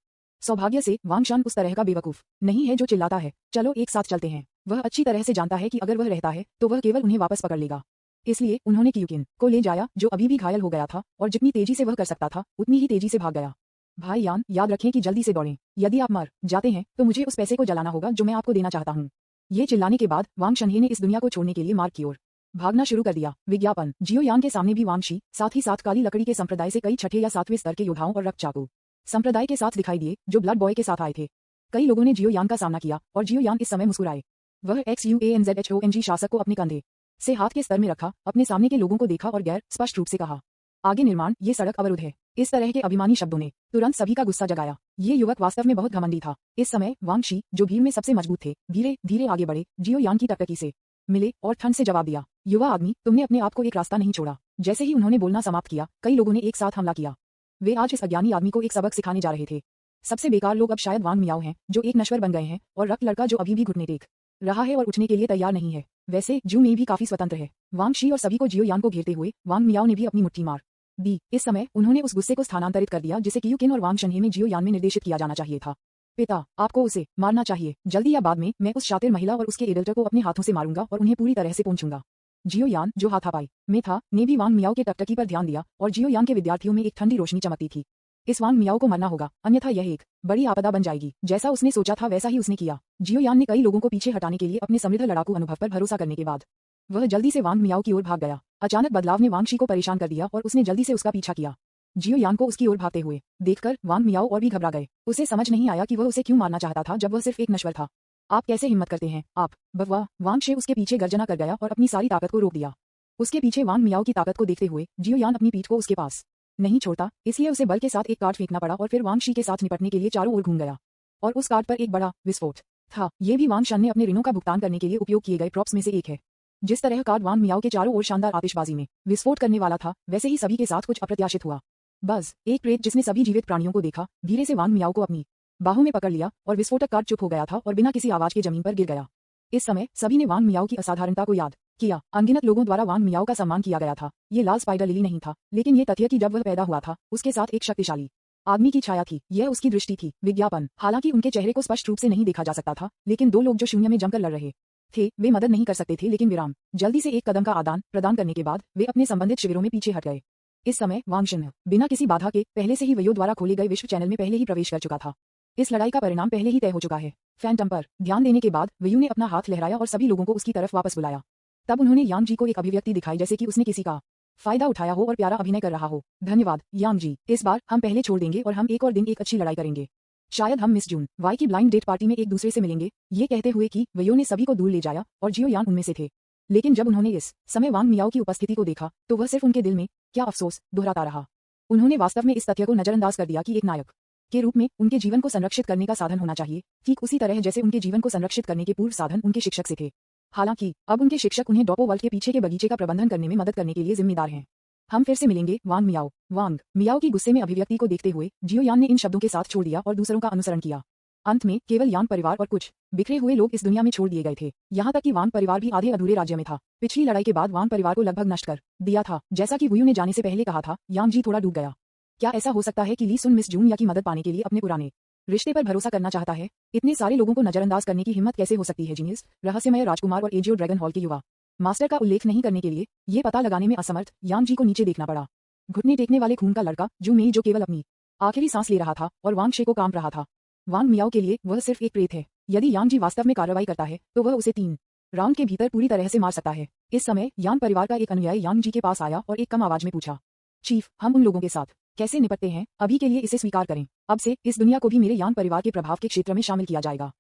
सौभाग्य से वांग शन उस तरह का बेवकूफ नहीं है जो चिल्लाता है, चलो एक साथ चलते हैं। वह अच्छी तरह से जानता है कि अगर वह रहता है तो वह केवल उन्हें वापस पकड़ लेगा। इसलिए उन्होंने क्यूकिन को ले जाया, जो अभी भी घायल हो गया था, और जितनी तेजी से वह कर सकता था उतनी ही तेजी से भाग गया। भाई यान, याद रखें कि जल्दी से दौड़ें। यदि आप मर जाते हैं तो मुझे उस पैसे को जलाना होगा जो मैं आपको देना चाहता हूँ। ये चिल्लाने के बाद वांग शनहे ने इस दुनिया को छोड़ने के लिए मार्ग की ओर भागना शुरू कर दिया। विज्ञापन। जियो यान के सामने भी वांगशी, साथ ही साथ काली लकड़ी के संप्रदाय से कई छठे या सातवें स्तर के योद्धाओं और रक्त चाकू संप्रदाय के साथ दिखाई दिए, जो ब्लड बॉय के साथ आए थे। कई लोगों ने जियो यान का सामना किया और जियो यान इस समय मुस्कुराए। वह XUANZHONG शासक को अपने कंधे से हाथ के स्तर में रखा, अपने सामने के लोगों को देखा और गैर स्पष्ट रूप से कहा, आगे निर्माण, ये सड़क अवरुद्ध है। इस तरह के अभिमानी शब्दों ने तुरंत सभी का गुस्सा जगाया। ये युवक वास्तव में बहुत घमंडी था। इस समय वांगशी, जो भीड़ में सबसे मजबूत थे, धीरे धीरे आगे बढ़े, जियो यान की टकटकी से मिले और ठंड से जवाब दिया, युवा आदमी, तुमने अपने आप को एक रास्ता नहीं छोड़ा। जैसे ही उन्होंने बोलना समाप्त किया, कई लोगों ने एक साथ हमला किया। वे आज इस अज्ञानी आदमी को एक सबक सिखाने जा रहे थे। सबसे बेकार लोग अब शायद वांग मियाओ हैं, जो एक नश्वर बन गए हैं, और रक्त लड़का जो अभी भी घुटने टेक रहा है और उठने के लिए तैयार नहीं है। वैसे जू में भी काफी स्वतंत्र है। वांगशी और सभी को जियो यान को घेरते हुए वांग मियाओ ने भी अपनी मुट्ठी मार दी। इस समय उन्होंने उस गुस्से को स्थानांतरित कर दिया जिसे क्यूकिन और वांग शनहे में जियो यान में निर्देशित किया जाना चाहिए था। पिता, आपको उसे मारना चाहिए। जल्दी या बाद में मैं उस शातिर महिला और उसके एडल्टर को अपने हाथों से मारूंगा और उन्हें पूरी तरह से पोंछूंगा। जियो यान, जो हाथापाई में था, ने भी वांग मियाओ के टकटकी पर ध्यान दिया और जियो यान के विद्यार्थियों में एक ठंडी रोशनी चमकती थी। इस वांग मियाओ को मरना होगा, अन्यथा यह एक बड़ी आपदा बन जाएगी। जैसा उसने सोचा था वैसा ही उसने किया। जियो यान ने कई लोगों को पीछे हटाने के लिए अपने समृद्ध लड़ाकू अनुभव पर भरोसा करने के बाद वह जल्दी से वांग मियाओ की ओर भाग गया। अचानक बदलाव ने वांगशी को परेशान कर दिया और उसने जल्दी से उसका पीछा किया। जियो यान को उसकी ओर भागते हुए देखकर वांग मियाओ और भी घबरा गए। उसे समझ नहीं आया कि वह उसे क्यों मारना चाहता था जब वह सिर्फ एक नश्वर था। आप कैसे हिम्मत करते हैं आप? बववा, वांगशे उसके पीछे गर्जना कर गया और अपनी सारी ताकत को रोक दिया। उसके पीछे वांग मियाओ की ताकत को देखते हुए जियो यान अपनी पीठ को उसके पास नहीं छोड़ता, इसलिए उसे बल के साथ एक कार्ड फेंकना पड़ा और फिर वांगशी के साथ निपटने के लिए चारों ओर घूम गया। और उस कार्ड पर एक बड़ा विस्फोट था। ये भी वांग शन ने अपने ऋणों का भुगतान करने के लिए उपयोग किए गए प्रॉप्स में से एक है। जिस तरह कार्ड वांग मियाओ के चारों ओर शानदार आतिशबाजी में विस्फोट करने वाला था, वैसे ही सभी के साथ कुछ अप्रत्याशित हुआ। बस एक प्रेत जिसने सभी जीवित प्राणियों को देखा, धीरे से वांग मियाओ को अपनी बाहों में पकड़ लिया और विस्फोटक कार्ड चुप हो गया था और बिना किसी आवाज के जमीन पर गिर गया। इस समय सभी ने वांग मियाओ की असाधारणता को याद किया। अनगिनत लोगों द्वारा वांग मियाओ का सम्मान किया गया था। ये लाल स्पाइडर लिली नहीं था, लेकिन ये तथ्य कि जब वह पैदा हुआ था उसके साथ एक शक्तिशाली आदमी की छाया थी, यह उसकी दृष्टि थी। विज्ञापन। हालांकि उनके चेहरे को स्पष्ट रूप से नहीं देखा जा सकता था, लेकिन दो लोग जो शून्य में जमकर लड़ रहे थे, वे मदद नहीं कर सकते थे, लेकिन विराम जल्दी से एक कदम का आदान प्रदान करने के बाद वे अपने संबंधित शिविरों में पीछे हट गए। इस समय वांगशन बिना किसी बाधा के पहले से ही वयो द्वारा खोले गए विश्व चैनल में पहले ही प्रवेश कर चुका था। इस लड़ाई का परिणाम पहले ही तय हो चुका है। फैंटम पर ध्यान देने के बाद वयू ने अपना हाथ लहराया और सभी लोगों को उसकी तरफ वापस बुलाया। तब उन्होंने यांग जी को एक अभिव्यक्ति दिखाई जैसे कि उसने किसी का फायदा उठाया हो और प्यारा अभिनय कर रहा हो। धन्यवाद यांग जी, इस बार हम पहले छोड़ देंगे और हम एक और दिन एक अच्छी लड़ाई करेंगे। शायद हम मिस जून वाई की ब्लाइंड डेट पार्टी में एक दूसरे से मिलेंगे। ये कहते हुए कि वयो ने सभी को दूर ले जाया और जियो यान उनमें से थे। लेकिन जब उन्होंने इस समय वांग मियाओ की उपस्थिति को देखा तो वह सिर्फ उनके दिल में क्या अफसोस दोहराता रहा। उन्होंने वास्तव में इस तथ्य को नजरअंदाज कर दिया कि एक नायक के रूप में उनके जीवन को संरक्षित करने का साधन होना चाहिए, ठीक उसी तरह जैसे उनके जीवन को संरक्षित करने के पूर्व साधन उनके शिक्षक से थे। हालांकि अब उनके शिक्षक उन्हें डोपो वर्ल्ड के पीछे के बगीचे का प्रबंधन करने में मदद करने के लिए जिम्मेदार हैं। हम फिर से मिलेंगे वांग मियाओ। वांग मियाओ की गुस्से में अभिव्यक्ति को देखते हुए जियो यान ने इन शब्दों के साथ छोड़ दिया और दूसरों का अनुसरण किया। अंत में केवल यान परिवार और कुछ बिखरे हुए लोग इस दुनिया में छोड़ दिए गए थे। यहाँ तक कि वांग परिवार भी आधे अधूरे राज्य में था। पिछली लड़ाई के बाद वांग परिवार को लगभग नष्ट कर दिया था। जैसा कि वुयू ने जाने से पहले कहा था, यांग जी थोड़ा डूब गया। क्या ऐसा हो सकता है कि ली सुन मिस जून या की मदद पाने के लिए अपने पुराने रिश्ते पर भरोसा करना चाहता है? इतने सारे लोगों को नजरअंदाज करने की हिम्मत कैसे हो सकती है? जीनियस रहस्यमय राजकुमार और एजियो ड्रैगन हॉल के युवा मास्टर का उल्लेख नहीं करने के लिए ये पता लगाने में असमर्थ यांग जी को नीचे देखना पड़ा। घुटने टेकने वाले खून का लड़का जू मेई, जो केवल अपनी आखिरी सांस ले रहा था और वांग शे को कांप रहा था। वांग मियाओ के लिए वह सिर्फ एक प्रेत है। यदि यांग जी वास्तव में कार्रवाई करता है तो वह उसे 3 राउंड के भीतर पूरी तरह से मार सकता है। इस समय यान परिवार का एक अनुयायी यांग जी के पास आया और एक कम आवाज में पूछा, चीफ, हम उन लोगों के साथ कैसे निपटते हैं? अभी के लिए इसे स्वीकार करें। अब से इस दुनिया को भी मेरे यान परिवार के प्रभाव के क्षेत्र में शामिल किया जाएगा।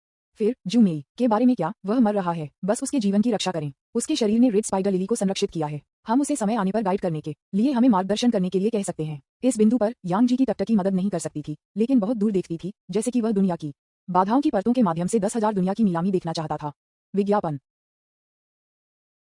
फिर जू मेई के बारे में क्या? वह मर रहा है, बस उसके जीवन की रक्षा करें। उसके शरीर ने रेड स्पाइडर लिली को संरक्षित किया है। हम उसे समय आने पर गाइड करने के लिए, हमें मार्गदर्शन करने के लिए कह सकते हैं। इस बिंदु पर यांग जी की टकटकी मदद नहीं कर सकती थी, लेकिन बहुत दूर देखती थी, जैसे कि वह दुनिया की बाधाओं की परतों के माध्यम से 10,000 दुनिया की नीलामी देखना चाहता था। विज्ञापन।